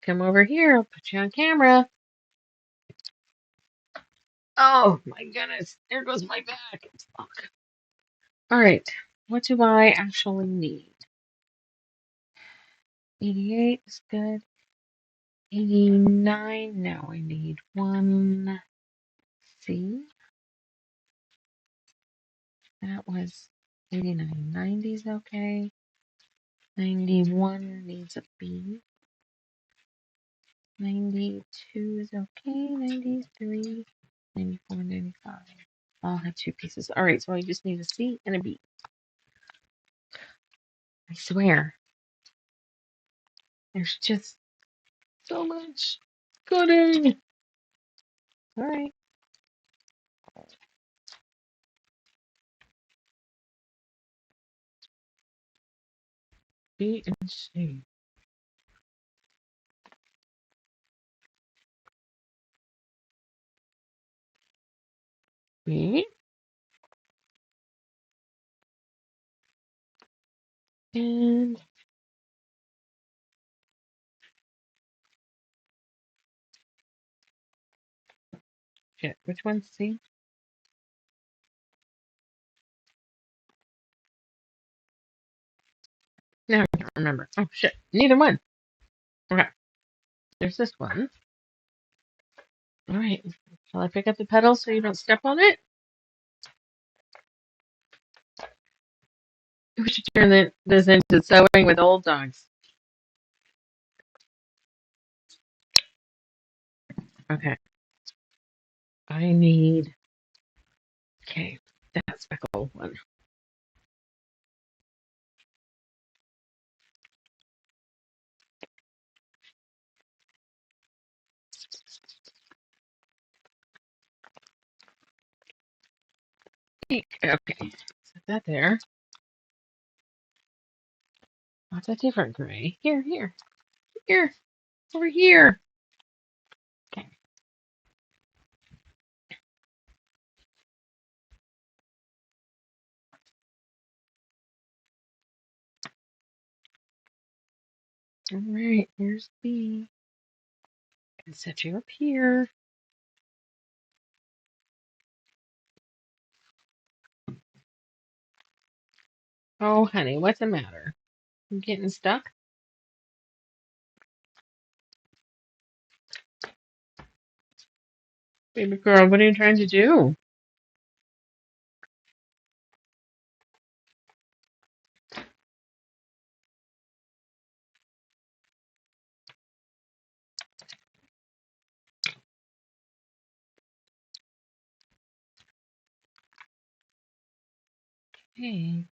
Speaker 1: Come over here. I'll put you on camera. Oh my goodness. There goes my back. Fuck. All right. What do I actually need? 88 is good. 89. Now I need 1C. That was 89. 90 is okay. 91 needs a B. 92 is okay. 93. 94, 95. I'll have two pieces. All right, so I just need a C and a B. I swear, there's just so much cutting. All right. B and C. B and shit. Which one's C? No, I can't remember. Oh shit. Neither one. Okay. There's this one. All right. Shall I pick up the pedal so you don't step on it? We should turn this into sewing with old dogs. Okay. I need. Okay. That speckle one. Okay. Set that there. What's a different gray? Here. Over here. Okay. All right. Here's B. I can set you up here. Oh, honey, what's the matter? You getting stuck? Baby girl, what are you trying to do? Hey,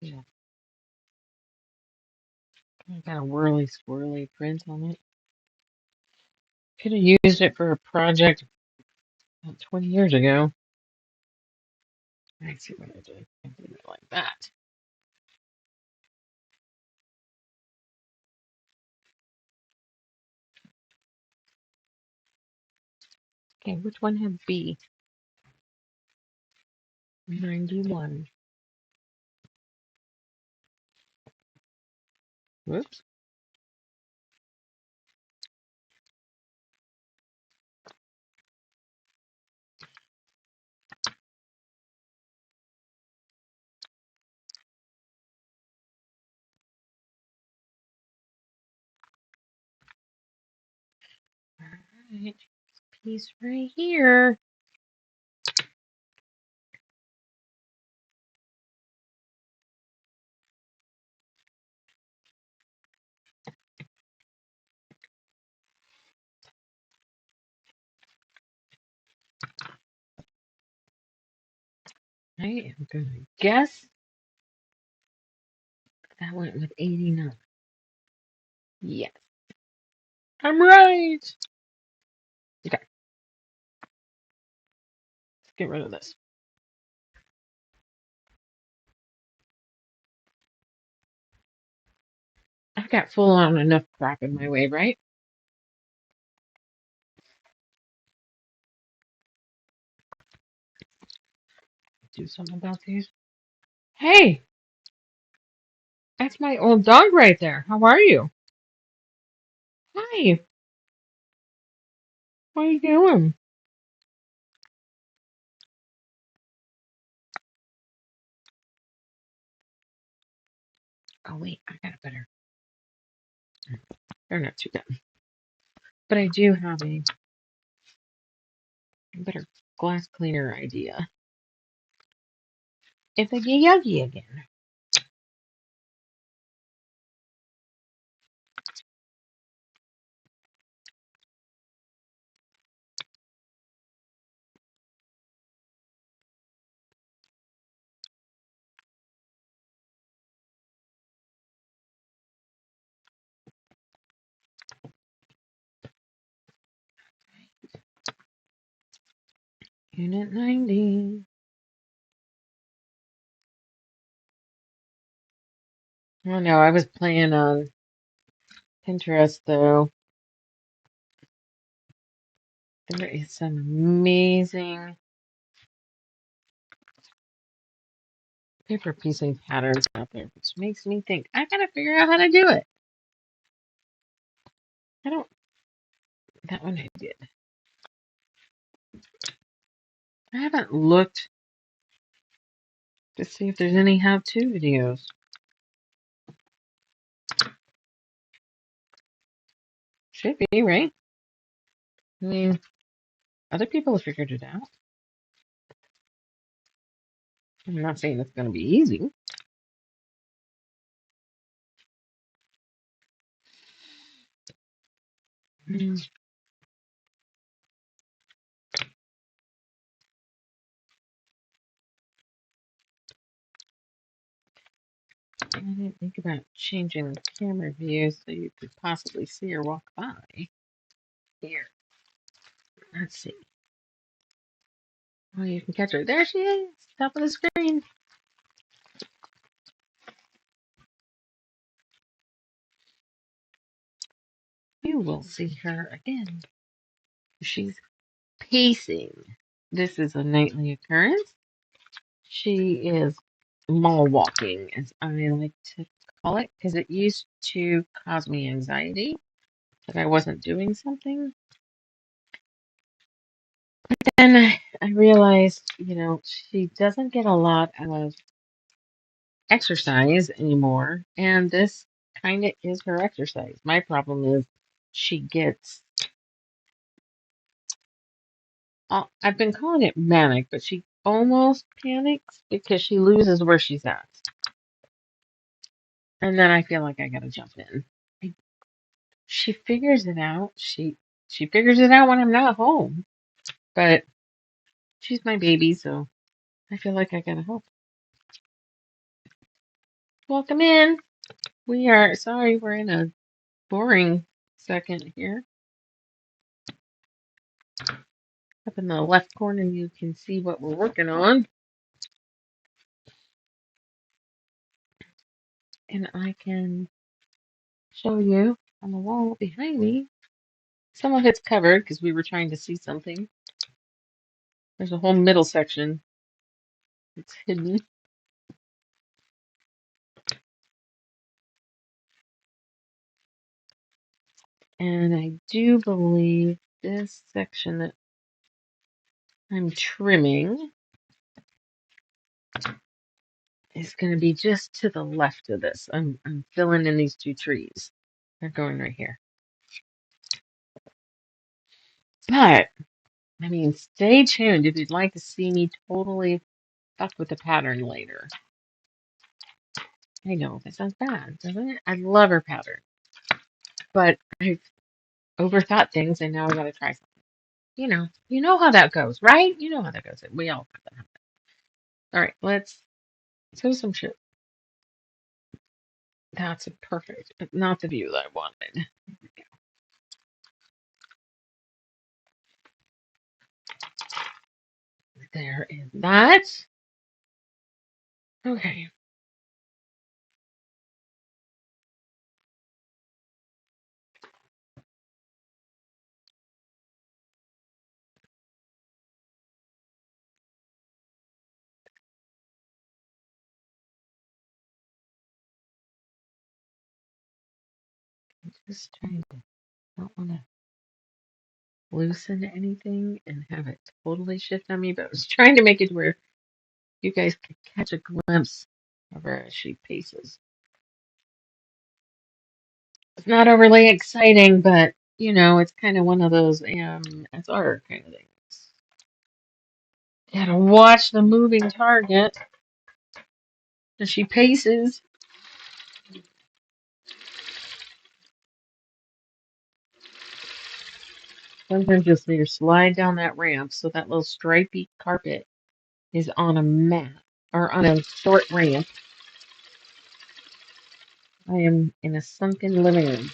Speaker 1: yeah, I got a whirly swirly print on it. Could have used it for a project about 20 years ago. I see what I did. I did it like that. Okay, which one had B? 91. Whoops. All right, piece right here. I am gonna guess that went with 89. Yes, I'm right. Okay, let's get rid of this. I've got full on enough crap in my way, right? Do something about these. Hey, that's my old dog right there. How are you? Hi, what are you doing? Oh wait, I got a better. They're not too bad, but I do have a better glass cleaner idea. If they get yucky again. 90. Oh no, I was playing on Pinterest though. There is some amazing paper piecing patterns out there, which makes me think I gotta figure out how to do it. I don't. That one I did. I haven't looked to see if there's any how-to videos. Should be, right? I mean, other people have figured it out. I'm not saying it's gonna be easy. Mm, I didn't think about changing the camera view so you could possibly see her walk by. Here, let's see. Oh, you can catch her. There she is, top of the screen. You will see her again. She's pacing. This is a nightly occurrence. She is mall walking, as I like to call it, because it used to cause me anxiety that I wasn't doing something. And I realized, she doesn't get a lot of exercise anymore, and this kind of is her exercise. My problem is she gets I've been calling it manic, but she almost panics because she loses where she's at. And then I feel like I gotta jump in. She figures it out. She figures it out when I'm not home. But she's my baby, so I feel like I gotta help. Welcome in. We are sorry we're in a boring second here. Up in the left corner you can see what we're working on. And I can show you on the wall behind me. Some of it's covered because we were trying to see something. There's a whole middle section that's hidden. And I do believe this section that I'm trimming is going to be just to the left of this. I'm filling in these two trees. They're going right here. But, I mean, stay tuned if you'd like to see me totally fuck with the pattern later. I know, that sounds bad, doesn't it? I love her pattern. But I've overthought things and now I gotta try something. You know how that goes, right? You know how that goes. We all have that. All right, let's sew some shit. That's a perfect, but not the view that I wanted. There is that. Okay. Just trying to not want to loosen anything and have it totally shift on me, but I was trying to make it where you guys could catch a glimpse of her as she paces. It's not overly exciting, but it's kind of one of those it's art kind of things. Gotta watch the moving target as she paces. Sometimes you'll see her slide down that ramp so that little stripy carpet is on a mat or on a short ramp. I am in a sunken living room.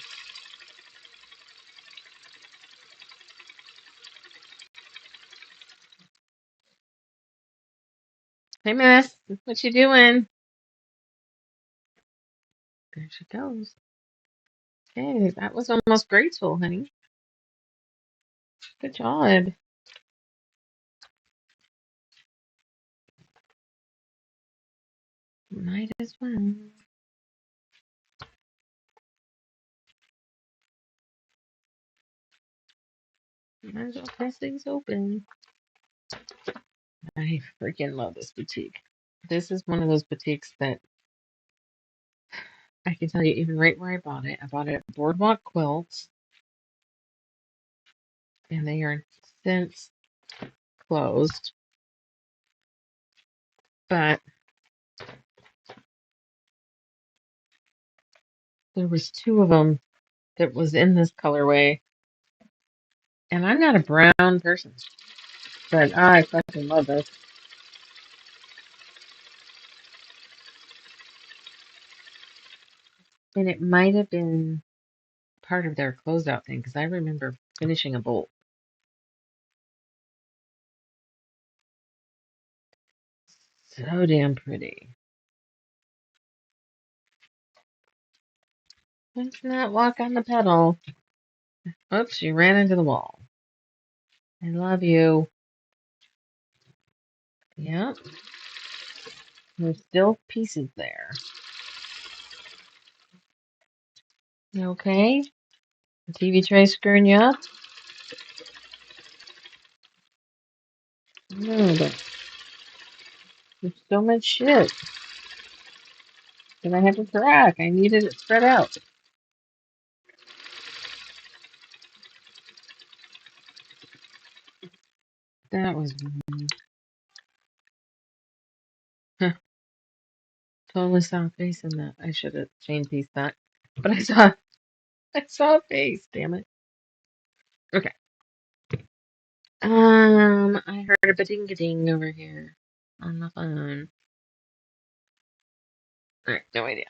Speaker 1: Hey, Miss, what you doing? There she goes. Hey, that was almost graceful, honey. Good job. Might as well. Might as well press things open. I freaking love this boutique. This is one of those boutiques that I can tell you even right where I bought it. I bought it at Boardwalk Quilts, and they are since closed. But there was two of them that was in this colorway, and I'm not a brown person, but I fucking love this. And it might have been part of their closeout thing because I remember finishing a bolt. So damn pretty. Let's not walk on the pedal. Oops, you ran into the wall. I love you. Yep. There's still pieces there. You okay? The TV tray screwing you up? No, but there's so much shit that I have to track. I needed it spread out. That was huh, totally saw a face in that. I should have changed pieced that. But I saw a face, damn it. Okay. I heard a ba-ding-a-ding over here on the phone. Alright, no idea.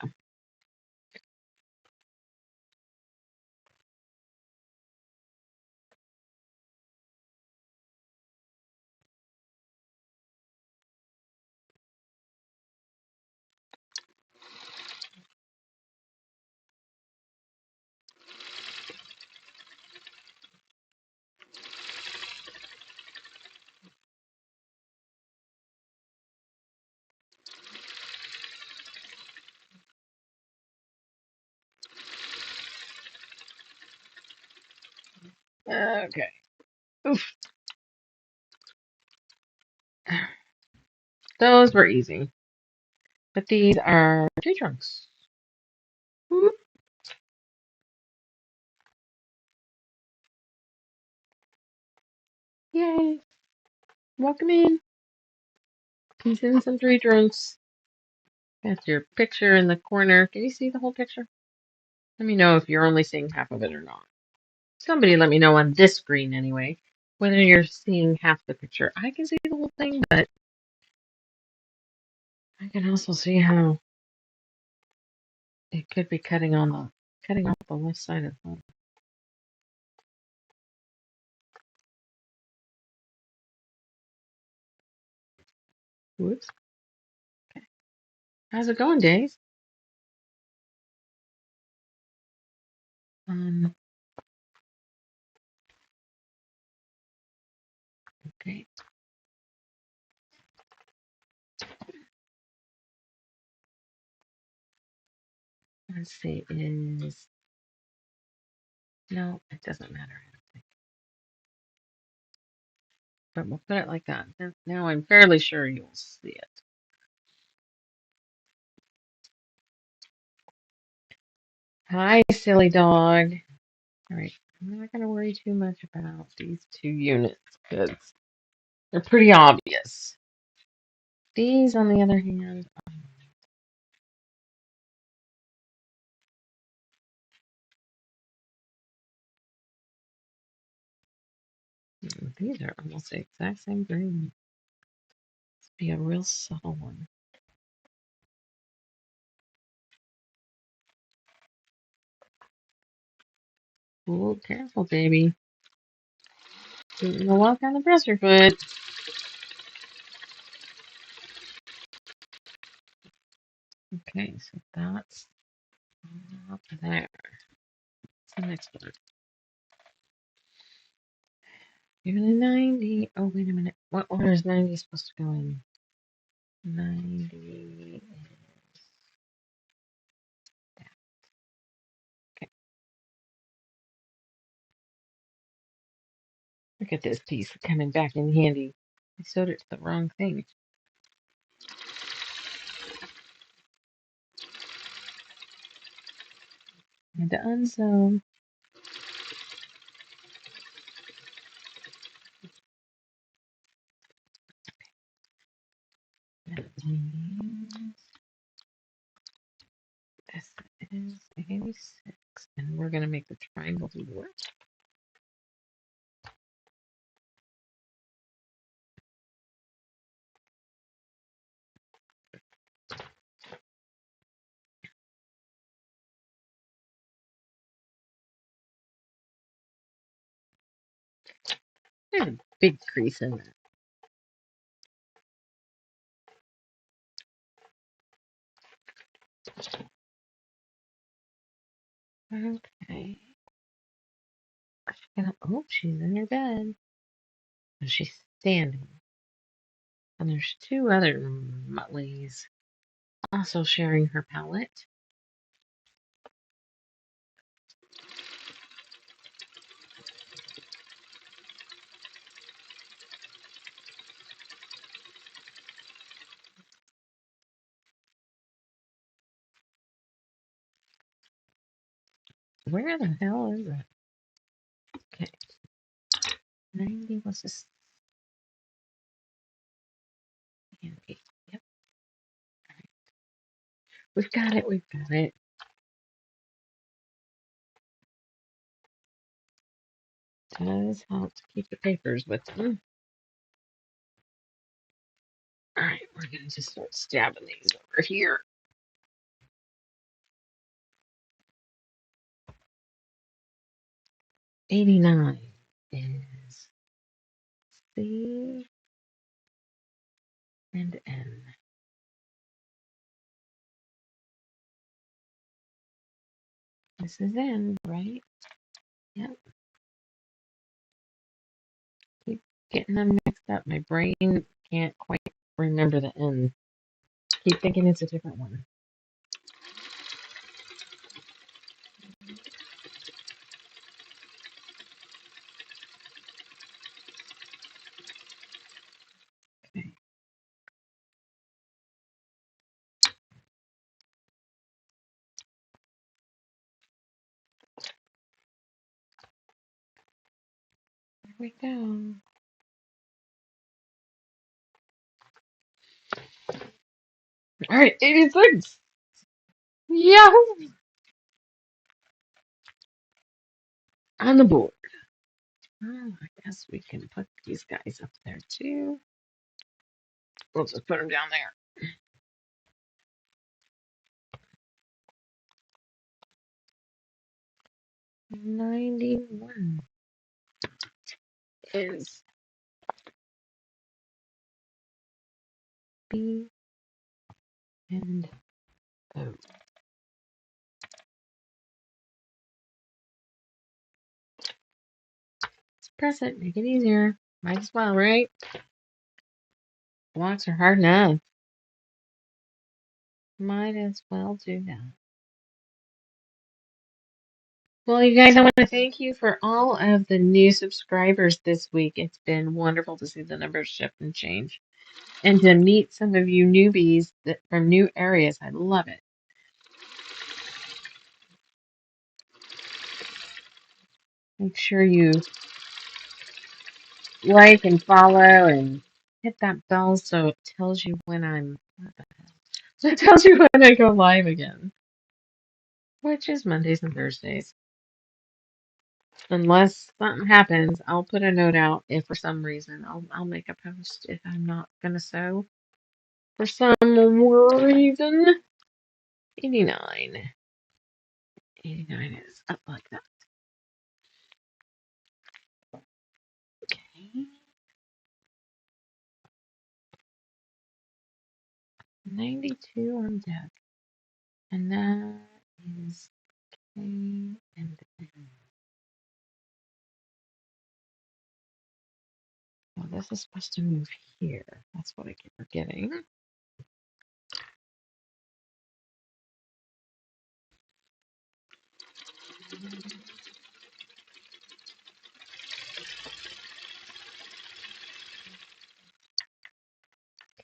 Speaker 1: Okay. Oof. Those were easy. But these are tree trunks. Whoop. Yay. Welcome in. He's in some tree trunks. That's your picture in the corner. Can you see the whole picture? Let me know if you're only seeing half of it or not. Somebody let me know on this screen anyway, whether you're seeing half the picture. I can see the whole thing, but I can also see how it could be cutting off the left side of the phone. Whoops. Okay. How's it going, Dave? Okay. Let's see. No, it doesn't matter. I don't think. But we'll put it like that. Now I'm fairly sure you'll see it. Hi, silly dog. All right. I'm not going to worry too much about these two units because they're pretty obvious. These, on the other hand, these are almost the exact same green. This be a real subtle one. Oh, careful, baby. Didn't walk on the presser foot. Okay, so that's up there. What's the next one? You're the 90. Oh, wait a minute. What order is 90 supposed to go in? 90 is that. Okay. Look at this piece coming back in handy. I sewed it to the wrong thing. Had to unsew. This is 86, and we're going to make the triangles work. There's a big crease in that. Okay. Oh, she's in her bed. She's standing. And there's two other Mutleys also sharing her palette. Where the hell is it? Okay. 90 was this. And paste. Yep. All right. We've got it. We've got it. Does help to keep the papers with them. All right, we're going to just start stabbing these over here. $89 is C and N. This is N, right? Yep. Keep getting them mixed up. My brain can't quite remember the N. Keep thinking it's a different one. Okay. There we go. All right, 86. Yahoo! On the board. Oh, I guess we can put these guys up there too. We'll just put them down there. 91 is B and O. Let's press it, make it easier. Might as well, right? Blocks are hard enough. Might as well do that. Well, you guys, I want to thank you for all of the new subscribers this week. It's been wonderful to see the numbers shift and change, and to meet some of you newbies from new areas. I love it. Make sure you like and follow and hit that bell so it tells you when what the hell? So it tells you when I go live again, which is Mondays and Thursdays. Unless something happens, I'll put a note out if for some reason I'll make a post if I'm not gonna sew for some reason. 89. 89 is up like that. Okay. 92 on deck. And that is K and N. Well, this is supposed to move here. That's what I keep forgetting.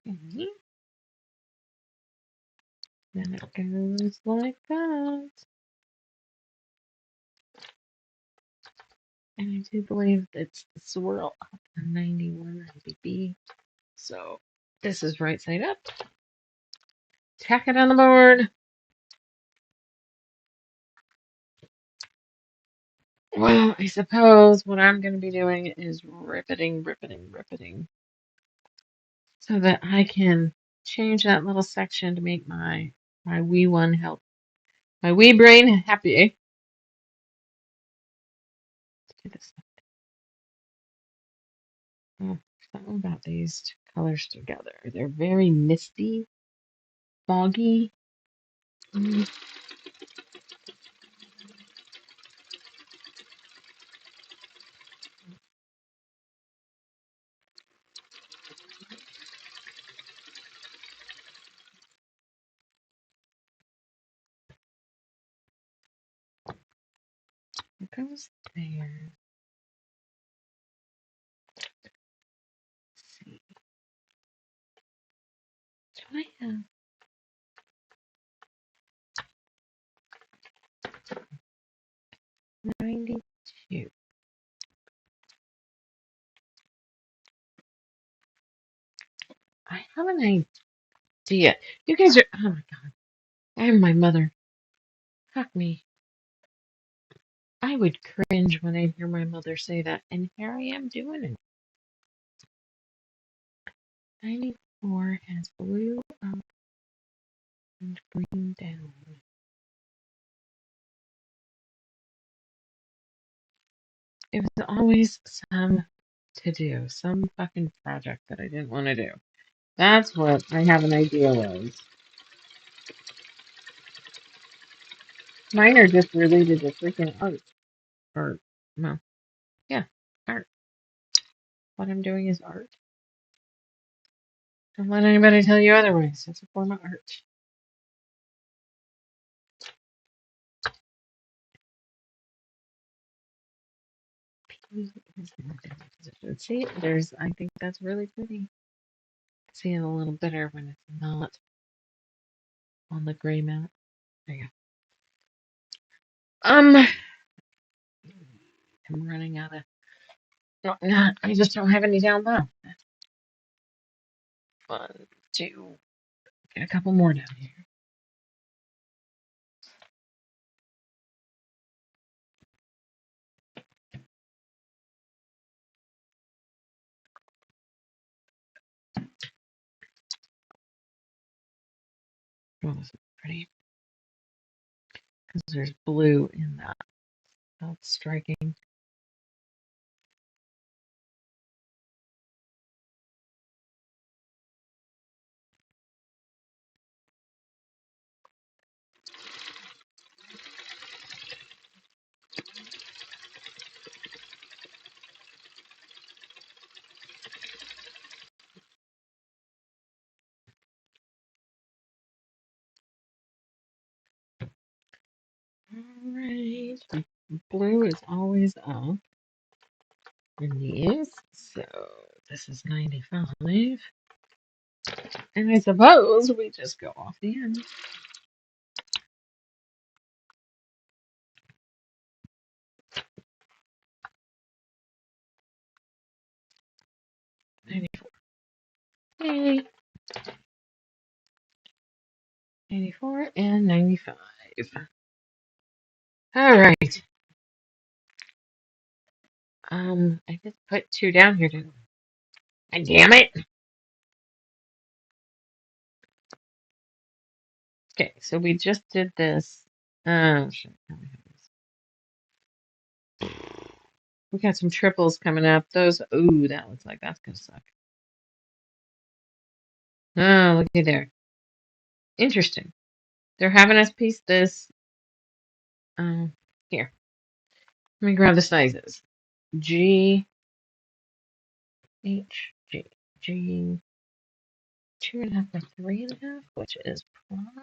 Speaker 1: Okay. Then it goes like that. And I do believe it's the swirl up the 91 MBB. So this is right side up. Tack it on the board. Well, I suppose what I'm going to be doing is ripping, so that I can change that little section to make my wee one help, my wee brain happy. Let's do this. Oh, something about these two colors together. They're very misty, foggy. It goes there. Let's see. Do I have 92? I have an idea. You guys are, oh my God, I am my mother. Fuck me. I would cringe when I hear my mother say that, and here I am doing it. 94 has blue up and green down. It was always some to do, some fucking project that I didn't want to do. That's what I have an idea was. Mine are just related to freaking art. Art. No. Yeah, art. What I'm doing is art. Don't let anybody tell you otherwise. It's a form of art. See, I think that's really pretty. See it a little better when it's not on the gray mat. There you go. I'm running out of, no, not, I just don't have any down low. One, two, get a couple more down here. Oh, this is pretty. Because there's blue in that. That's striking. Alright. Blue is always up in these. So this is 95. And I suppose we just go off the end. Yay. 94 and 95. All right. I just put two down here, didn't I? And damn it. Okay, so we just did this. Oh, shit. We got some triples coming up. Those, ooh, that looks like that's gonna suck. Oh, looky there. Interesting. They're having us piece this. Here. Let me grab the sizes. G, H, G, G, 2.5 by 3.5, which is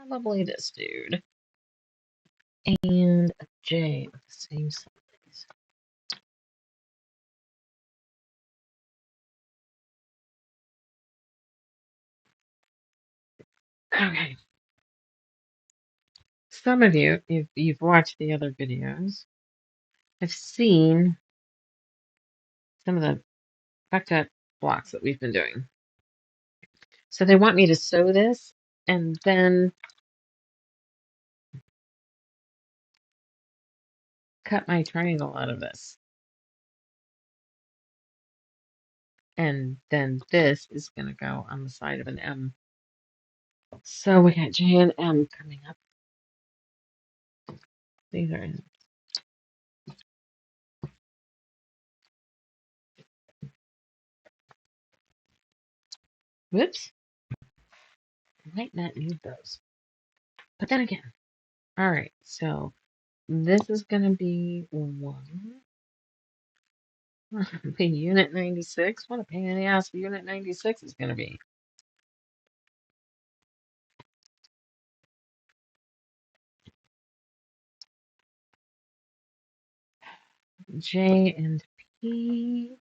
Speaker 1: probably this dude. And a J of the same size. Okay. Some of you, if you've watched the other videos, have seen some of the fucked up blocks that we've been doing. So they want me to sew this and then cut my triangle out of this. And then this is going to go on the side of an M. So we got J and M coming up. These are, whoops, might not need those. But then again, all right, so this is going to be one. Unit 96. What a pain in the ass Unit 96 is going to be. J and P.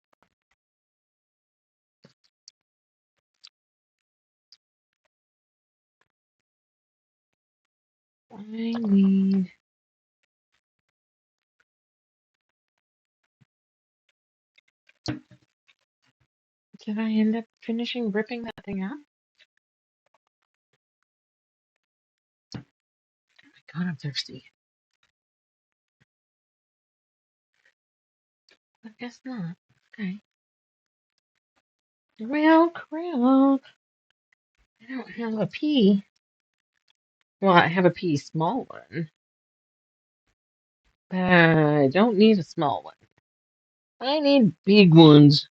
Speaker 1: I need. Did I end up finishing ripping that thing out? God, I'm thirsty. I guess not. Okay. Well, crap. I don't have a pea. Well, I have a pea small one, but I don't need a small one. I need big ones.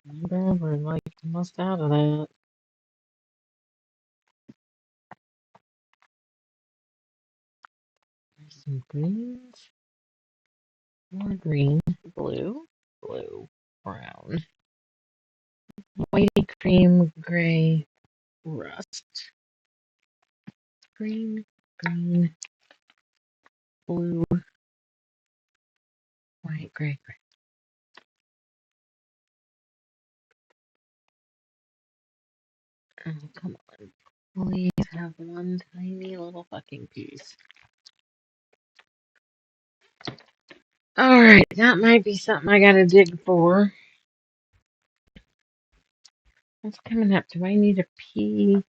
Speaker 1: We're like almost out of that. There's some greens. More green. Blue. Blue. Brown. Whitey cream. Gray. Rust. Green. Green. Blue. White. Gray. Gray. Oh, come on. Please have one tiny little fucking piece. Alright, that might be something I gotta dig for. What's coming up? Do I need a pea?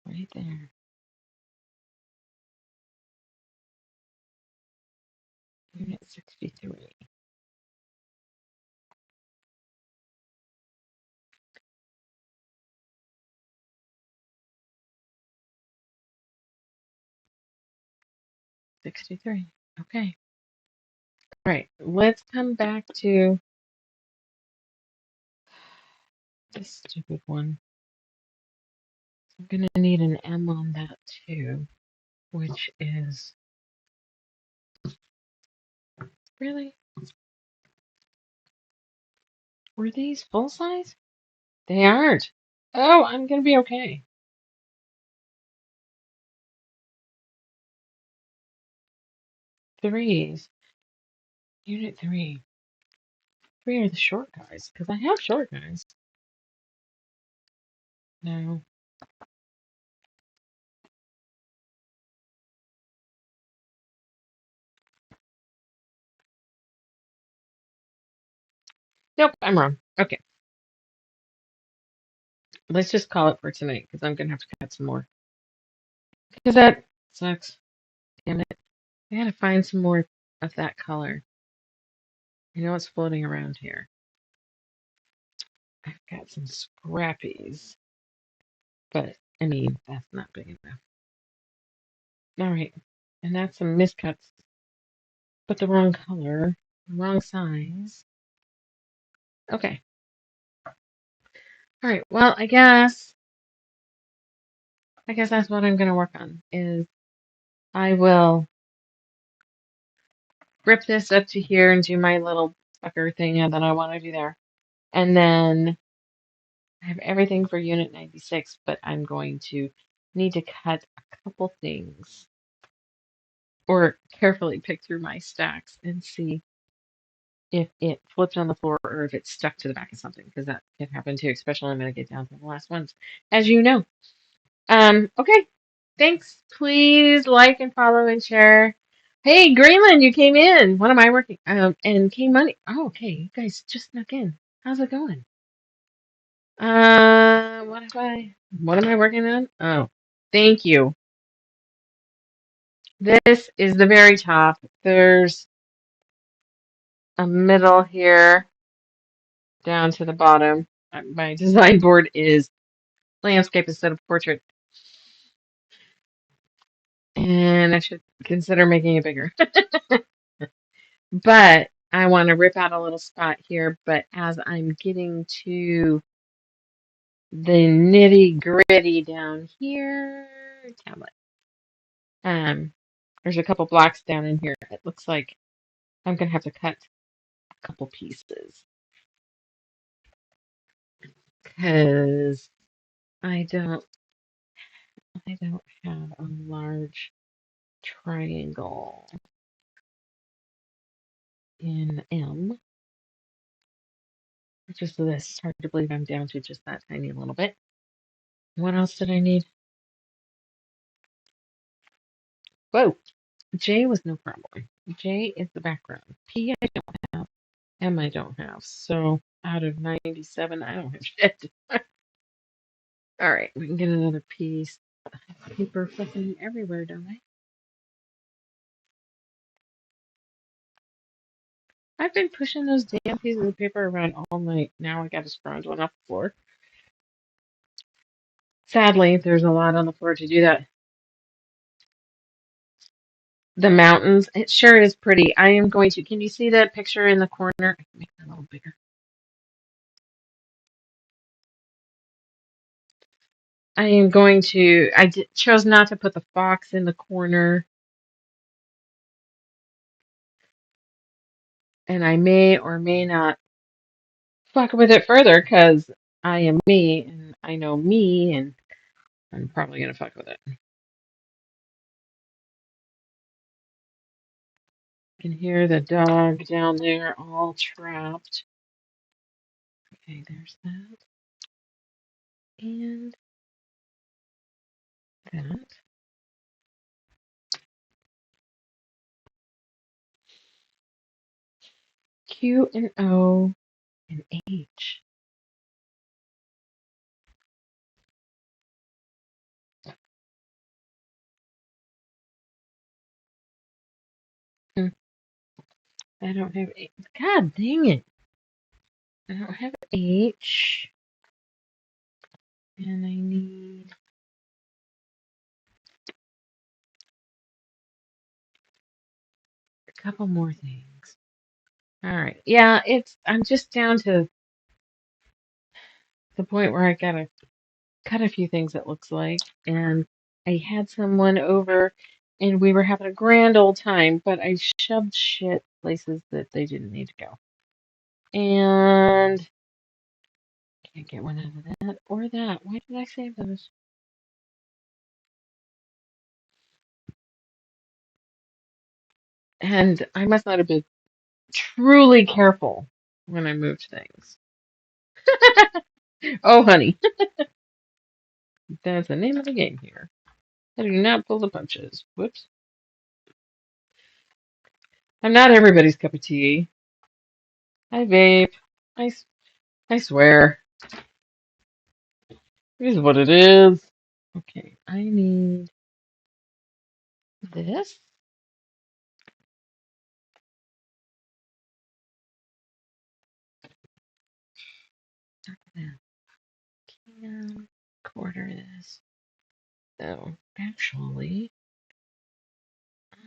Speaker 1: Right there. Unit 63. 63. Okay. Alright, let's come back to this stupid one. I'm gonna need an M on that too, which is really, were these full size? They aren't. Oh, I'm gonna be okay. Threes. Unit 3. 3 are the short guys, because I have short guys. No. Nope, I'm wrong. Okay. Let's just call it for tonight, because I'm gonna have to cut some more. Because that sucks. Damn it. I gotta find some more of that color. I know it's floating around here. I've got some scrappies, but I mean, that's not big enough. All right, and that's some miscuts, but the wrong color, wrong size. Okay. All right. Well, I guess that's what I'm gonna work on. Is I will rip this up to here and do my little fucker thing that I want to do there, and then I have everything for Unit 96, but I'm going to need to cut a couple things or carefully pick through my stacks and see if it flipped on the floor or if it's stuck to the back of something, because that can happen too, especially when I get down to the last ones, as you know. Okay. Thanks. Please like and follow and share. Hey, Greenland, you came in. What am I working? And King Money. Oh, okay. You guys just snuck in. How's it going? What am I working on? Oh, thank you. This is the very top. There's a middle here down to the bottom. My design board is landscape instead of portrait, and I should consider making it bigger. But I want to rip out a little spot here, but as I'm getting to the nitty gritty down here, tablet, there's a couple blocks down in here. It looks like I'm gonna have to cut a couple pieces because I don't I don't have a large triangle in M, which is this. It's hard to believe I'm down to just that tiny little bit. What else did I need? Whoa. J was no problem. J is the background. P I don't have. M I don't have. So out of 97, I don't have shit. All right, we can get another piece. Paper flipping everywhere, don't I? I've been pushing those damn pieces of paper around all night. Now I got to scrounge one off the floor. Sadly, there's a lot on the floor to do that. The mountains, it sure is pretty. I am going to, can you see that picture in the corner? I can make that a little bigger. I am going to, chose not to put the fox in the corner, and I may or may not fuck with it further because I am me and I know me and I'm probably going to fuck with it. You can hear the dog down there all trapped. Okay, there's that. And that. Q and O and H. Hmm, I don't have H. God dang it. I don't have H. And I need a couple more things. All right. Yeah, I'm just down to the point where I gotta cut a few things, it looks like. And I had someone over and we were having a grand old time, but I shoved shit places that they didn't need to go. And can't get one out of that or that. Why did I save those? And I must not have been truly careful when I moved things. Oh, honey, that's the name of the game here. I do not pull the punches. Whoops. I'm not everybody's cup of tea. I vape. I, I swear. It is what it is. Okay, I need this. Can quarter this. So, actually,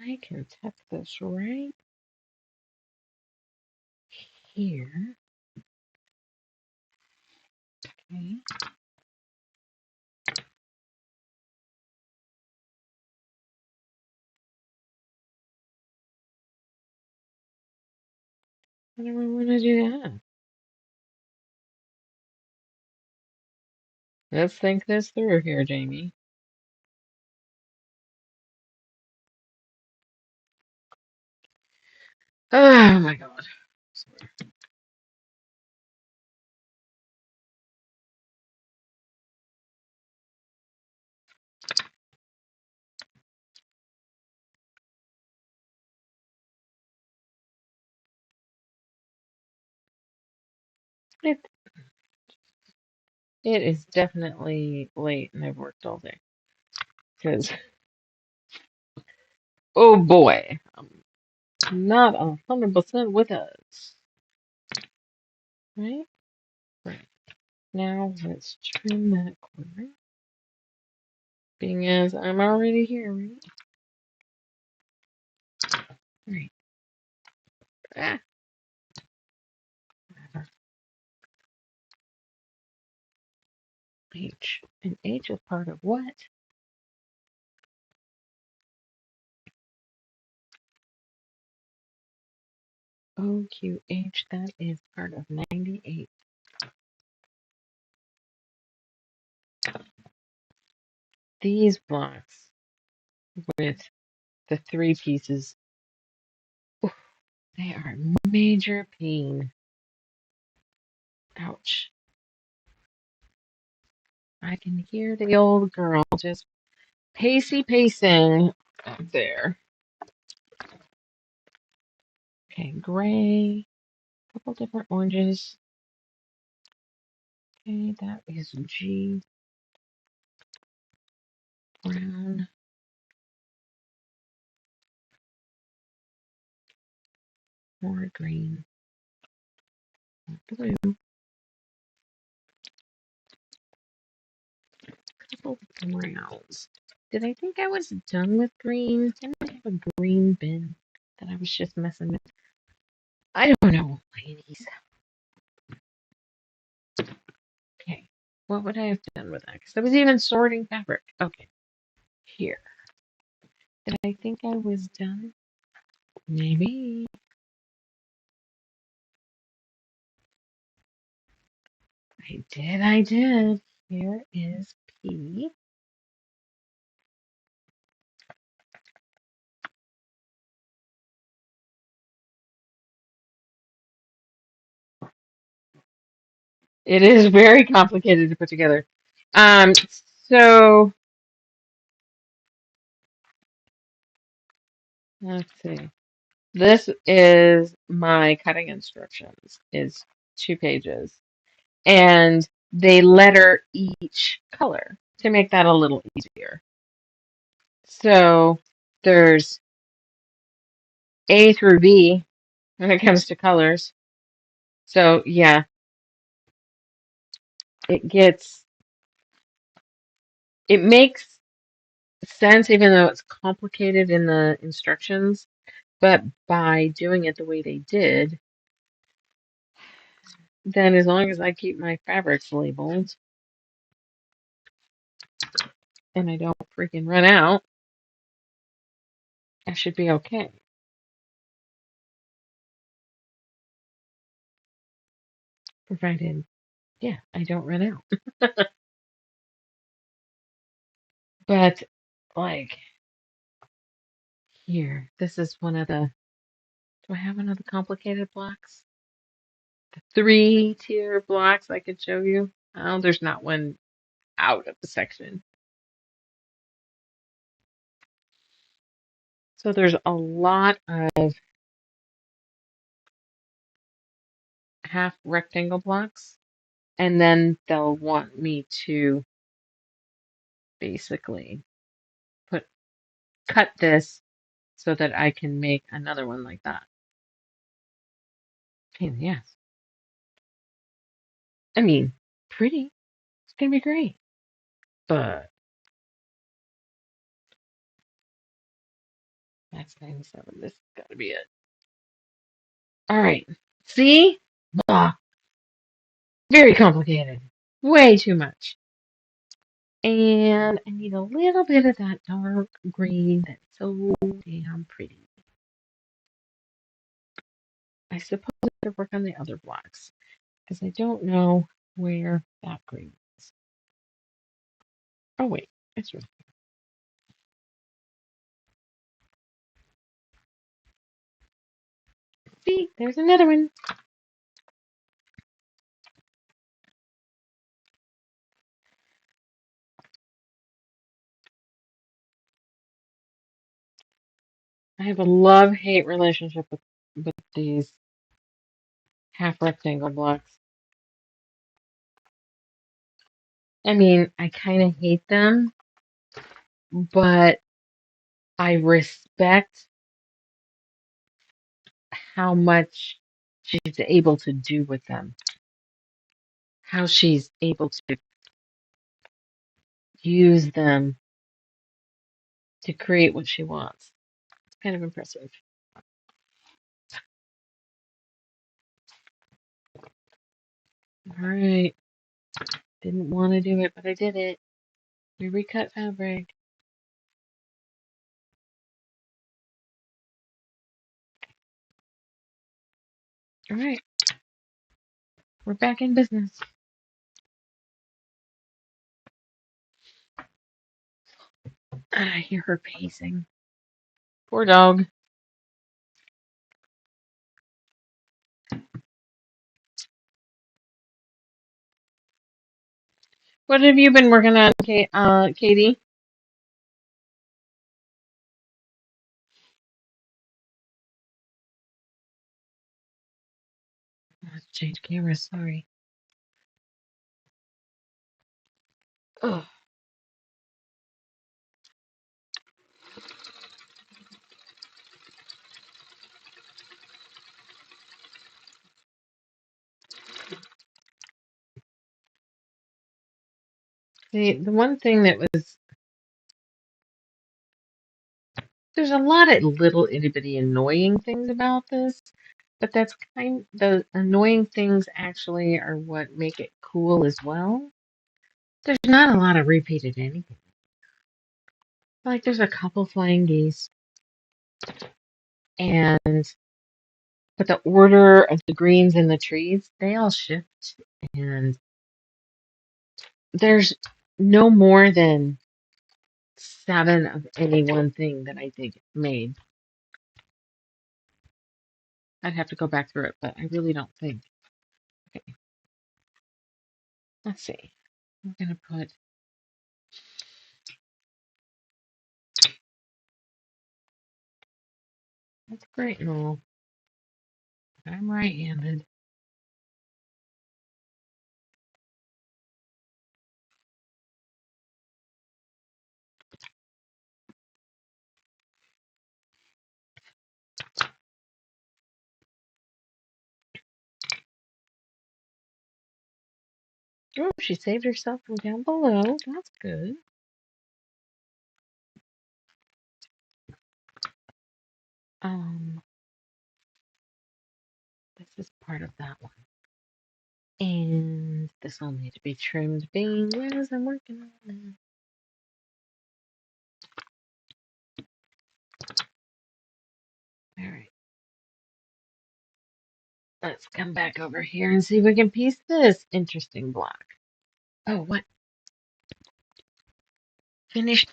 Speaker 1: I can tuck this right here. Okay. How do I want to do that? Let's think this through here, Jamie. Oh my God. It, it is definitely late and I've worked all day. Because, oh boy, I'm not 100% with us. Right? Right. Now let's trim that corner. Being as I'm already here, right? Right. Ah, whatever. H. And H is part of what? OQH. That is part of 98. These blocks with the three pieces, oof, they are major pain. Ouch. I can hear the old girl just pacing. back there. Okay, gray, a couple different oranges. Okay, that is G. Brown, more green, more blue, couple browns. Did I think I was done with green? Didn't I have a green bin that I was just messing with? I don't know, ladies. Okay, what would I have done with that? Because I was even sorting fabric. Okay, here. Did I think I was done? Maybe. I did. Here is P. It is very complicated to put together. So let's see. This is my cutting instructions. Is 2 pages, and they letter each color to make that a little easier. So there's A through B when it comes to colors. So yeah, it gets it makes sense even though it's complicated in the instructions, but by doing it the way they did, then as long as I keep my fabrics labeled and I don't freaking run out, I should be okay. Provided, yeah, I don't run out. But like here, this is one of the, do I have another complicated blocks? The 3-tier blocks I could show you. Oh, there's not one out of the section. So there's a lot of half rectangle blocks, and then they'll want me to basically put cut this so that I can make another one like that. Pain in the ass. I mean, pretty. It's gonna be great. But that's 97. This has got to be it. All right. See? Blah. Very complicated. Way too much. And I need a little bit of that dark green that's so damn pretty. I suppose I could work on the other blocks because I don't know where that green is. Oh, wait. It's right. See? There's another one. I have a love-hate relationship with these half rectangle blocks. I mean, I kind of hate them, but I respect how much she's able to do with them, how she's able to use them to create what she wants. It's kind of impressive. All right. Didn't want to do it, but I did it. We recut fabric. All right. We're back in business. I hear her pacing. Poor dog. What have you been working on, Katie? Let's change cameras. Sorry. Oh, the one thing that was there's a lot of little itty bitty annoying things about this, but the annoying things actually are what make it cool as well. There's not a lot of repeated anything. Like there's a couple flying geese, and but the order of the greens in the trees, they all shift, and there's no more than 7 of any one thing that I think made. I'd have to go back through it, but I really don't think. Okay, let's see. I'm gonna put that's great and all, but I'm right-handed. Oh, she saved herself from down below. That's good. Um, this is part of that one. And this will need to be trimmed beans as I'm working on it. All right. Let's come back over here and see if we can piece this interesting block. Oh, what? Finished.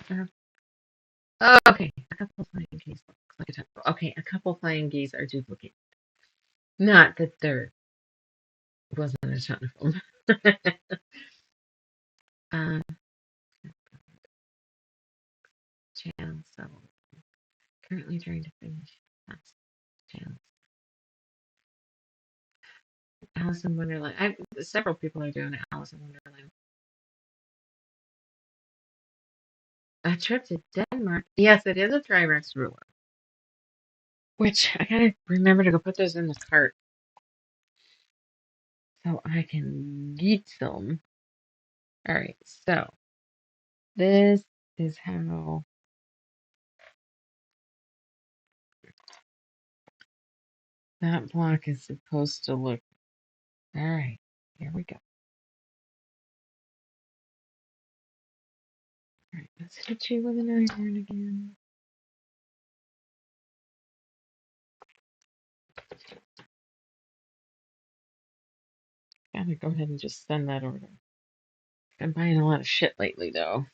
Speaker 1: Oh, okay. A couple flying geese. Looks like a typo. Okay, a couple flying geese are duplicate. Not that there wasn't a ton of them. um, channel, so currently trying to finish. That's channel. Alice in Wonderland. Several people are doing Alice in Wonderland. A trip to Denmark. Yes, it is a Trirex ruler. Which I gotta remember to go put those in the cart so I can get some. Alright, so this is how that block is supposed to look. Alright, here we go. Alright, let's hit you with an iron again. Gotta go ahead and just send that order. I'm buying a lot of shit lately, though.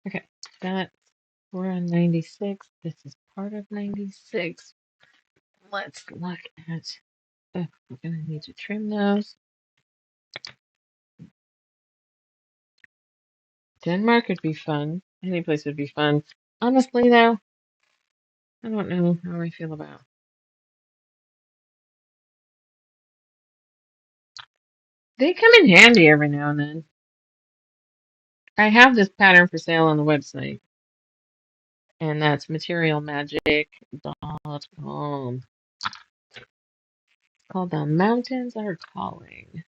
Speaker 1: Okay, we're on 96. This is part of 96. Let's look at. We're gonna need to trim those. Denmark would be fun. Any place would be fun. Honestly, though, I don't know how I feel about. They come in handy every now and then. I have this pattern for sale on the website, and that's materialmagic.com. It's called The Mountains Are Calling.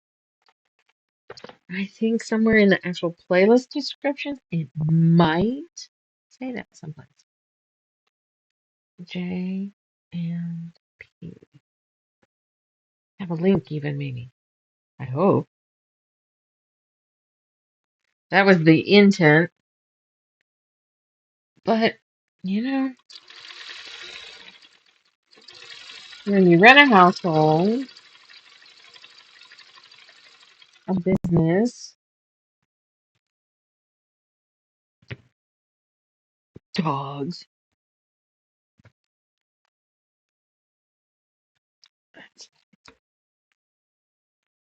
Speaker 1: I think somewhere in the actual playlist description, it might say that someplace. J and P. Have a link even, maybe. I hope. That was the intent. But, you know, when you run a household, a business, dogs,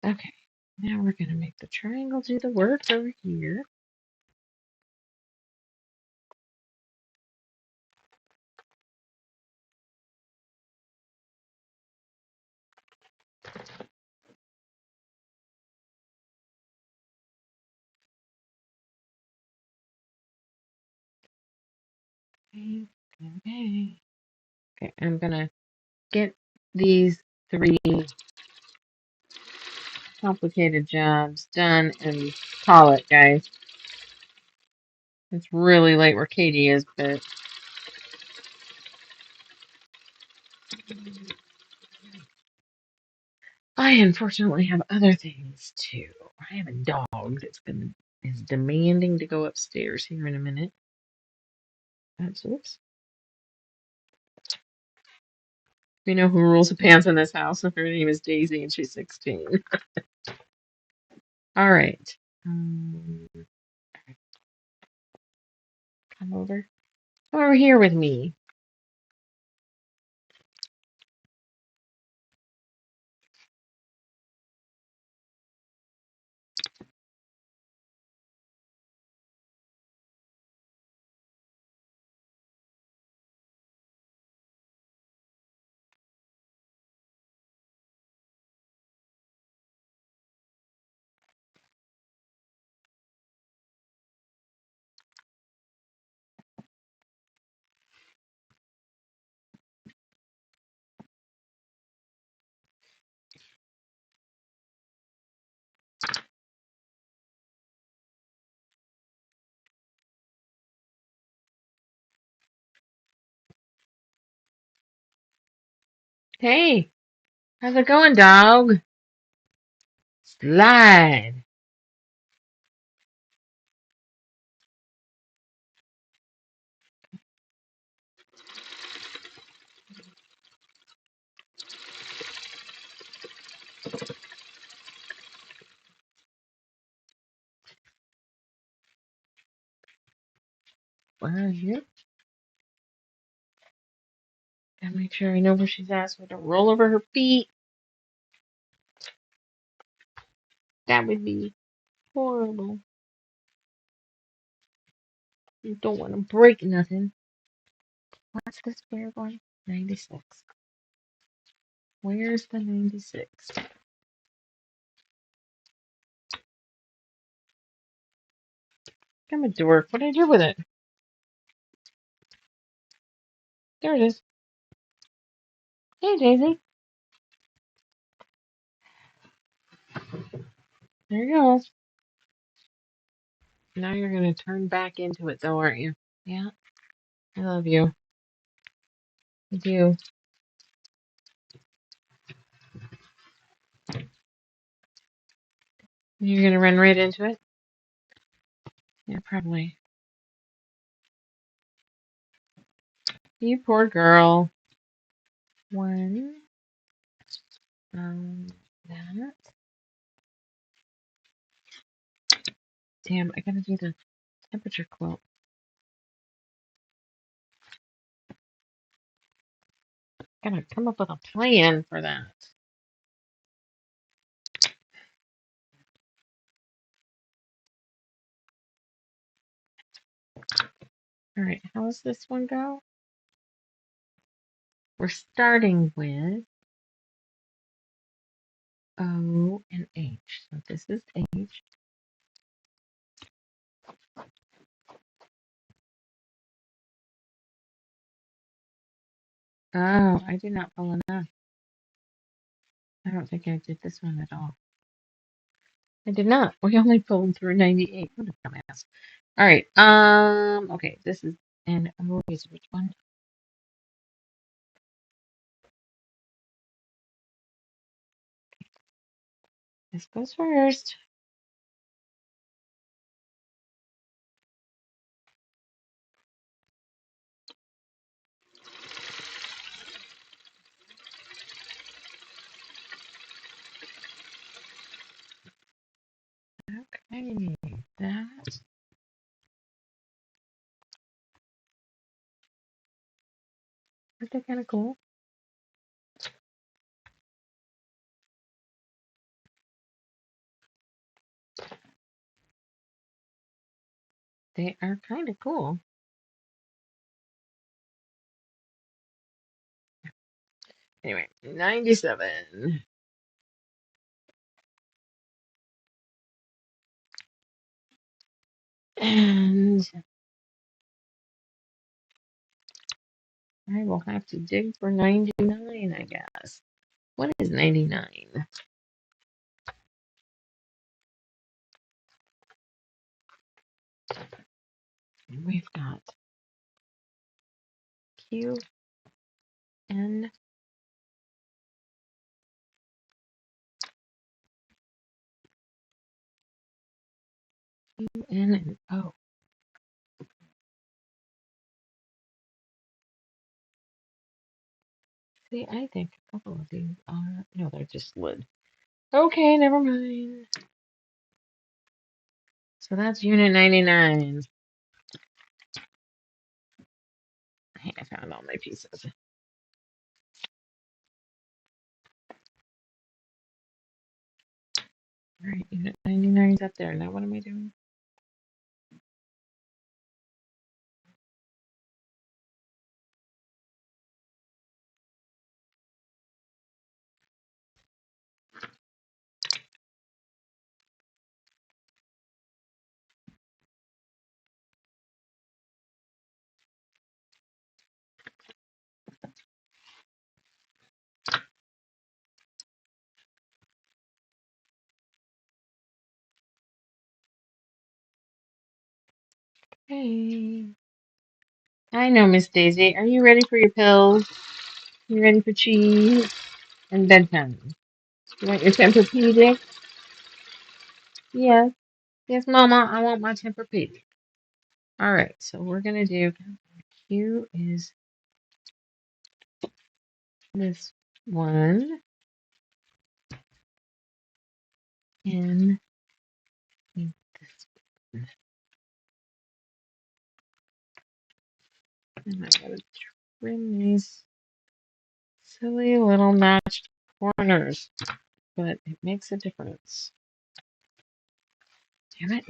Speaker 1: Okay, now we're going to make the triangle do the work over here. Okay, okay. Okay, I'm going to get these 3 complicated jobs done and call it, guys. It's really late where Katie is, but I unfortunately have other things too. I have a dog is demanding to go upstairs here in a minute. Oops. We know who rules the pants in this house. Her name is Daisy, and she's 16. All right. Come over. Come over here with me. Hey, how's it going, dog? Slide. Where are you? Gotta make sure I know where she's at so I don't roll over her feet. That would be horrible. You don't want to break nothing. What's the square one? 96. Where's the 96? I'm a dork. What did I do with it? There it is. Hey, Daisy. There you go. Now you're going to turn back into it, though, aren't you? Yeah. I love you. I do. You're going to run right into it? Yeah, probably. You poor girl. One. That. Damn, I gotta do the temperature quilt. Gotta come up with a plan for that. All right, how does this one go? We're starting with O and H. So this is H. Oh, I did not pull enough. I don't think I did this one at all. I did not. We only pulled through 98. What a dumbass. All right. Okay, this is an O is which one? This goes first. Okay, that. Aren't they kind of cool? They are kind of cool. Anyway, 97. And I will have to dig for 99, I guess. What is 99? We've got Q, N, Q, N, and O. See, I think a couple of these are, no, they're just slid. Okay, never mind. So that's unit 99. Hey, I found all my pieces. All right, unit 99 is up there. Now what am I doing? Hey. I know, Miss Daisy. Are you ready for your pills? You ready for cheese and bedtime? You want your Tempur-Pedic? Yes. Yes, Mama, I want my Tempur-Pedic. All right, so we're going to do Q is this one, and this one. And I got to trim these silly little notched corners, but it makes a difference. Damn it.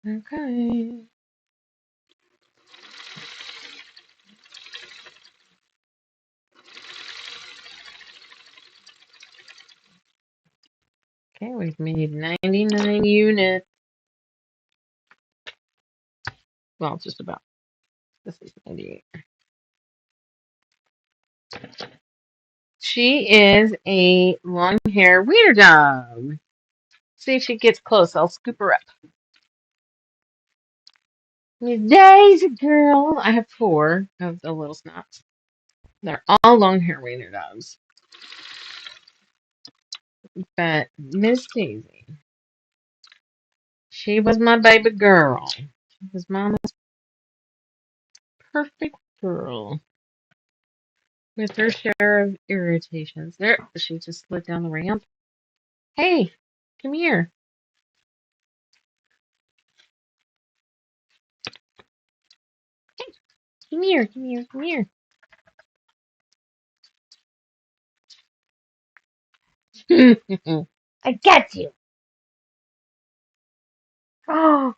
Speaker 1: Okay. Okay, we've made 99 units. Well, just about. This is 98. She is a long hair wiener dog. See if she gets close. I'll scoop her up. Miss Daisy girl. I have 4 of the little snots. They're all long hair wiener dogs. But Miss Daisy, she was my baby girl. She was Mama's perfect girl. With her share of irritations. There, she just slid down the ramp. Hey, come here. Come here, come here, come here. I got you. Oh,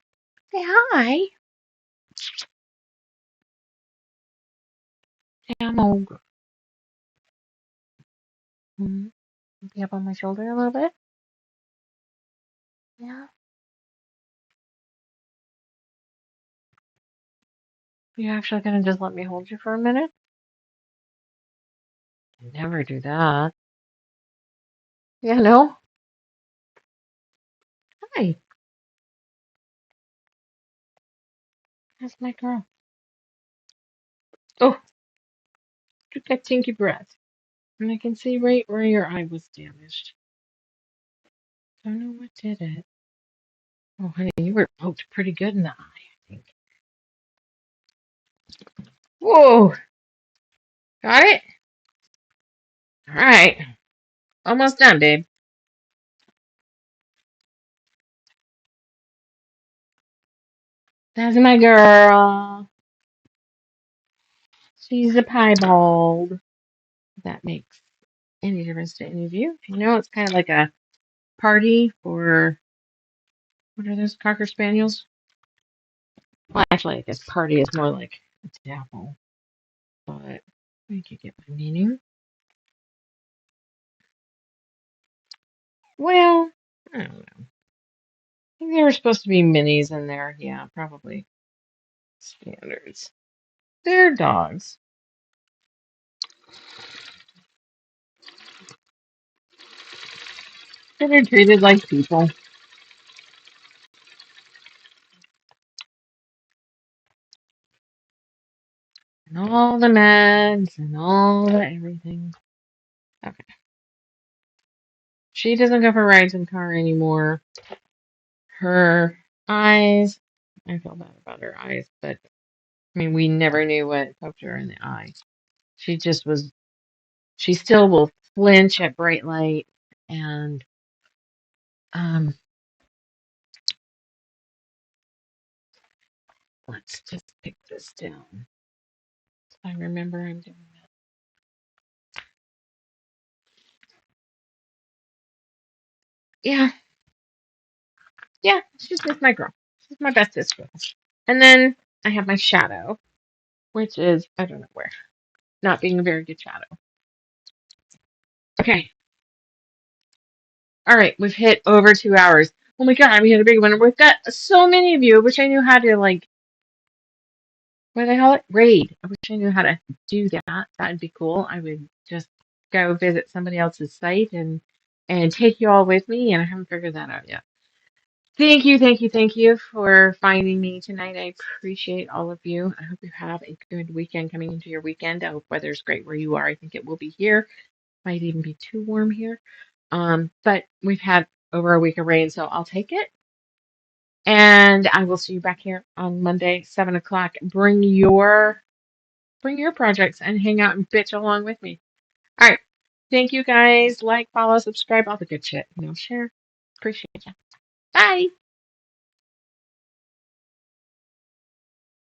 Speaker 1: say hi. Say I'm old. Hmm. Be up on my shoulder a little bit. Yeah. You actually gonna just let me hold you for a minute? I never do that. Yeah, no. Hi. That's my girl. Oh, took that tinky breath. And I can see right where your eye was damaged. Don't know what did it. Oh, honey, you were poked pretty good in the eye, I think. Whoa. Got it? All right. Almost done, babe. That's my girl. She's a piebald. That makes any difference to any of you. You know, it's kind of like a party for, what are those, Cocker Spaniels? Well, actually, I guess party is more like a dapple, but I think you get my meaning. Well, I don't know. I think there were supposed to be minis in there. Yeah, probably standards. They're dogs. They're treated like people. And all the meds and all the everything. Okay. She doesn't go for rides in car anymore. Her eyes, I feel bad about her eyes, but I mean, we never knew what poked her in the eye. She just was, she still will flinch at bright light. And um, let's just pick this down. I remember I'm doing that. Yeah, yeah, she's just my girl. She's my bestest girl. And then I have my shadow, which is, I don't know where, not being a very good shadow. Okay. All right. We've hit over 2 hours. Oh my God, we had a big one. We've got so many of you. I wish I knew how to, like, what do they call it? Raid. I wish I knew how to do that. That'd be cool. I would just go visit somebody else's site and take you all with me, and I haven't figured that out yet. Thank you, thank you, thank you for finding me tonight. I appreciate all of you. I hope you have a good weekend coming into your weekend. I hope weather's great where you are. I think it will be here. Might even be too warm here. But we've had over a week of rain, so I'll take it. And I will see you back here on Monday, 7 o'clock. Bring your projects and hang out and bitch along with me. All right. Thank you guys. Like, follow, subscribe, all the good shit. Share. Appreciate you. Bye.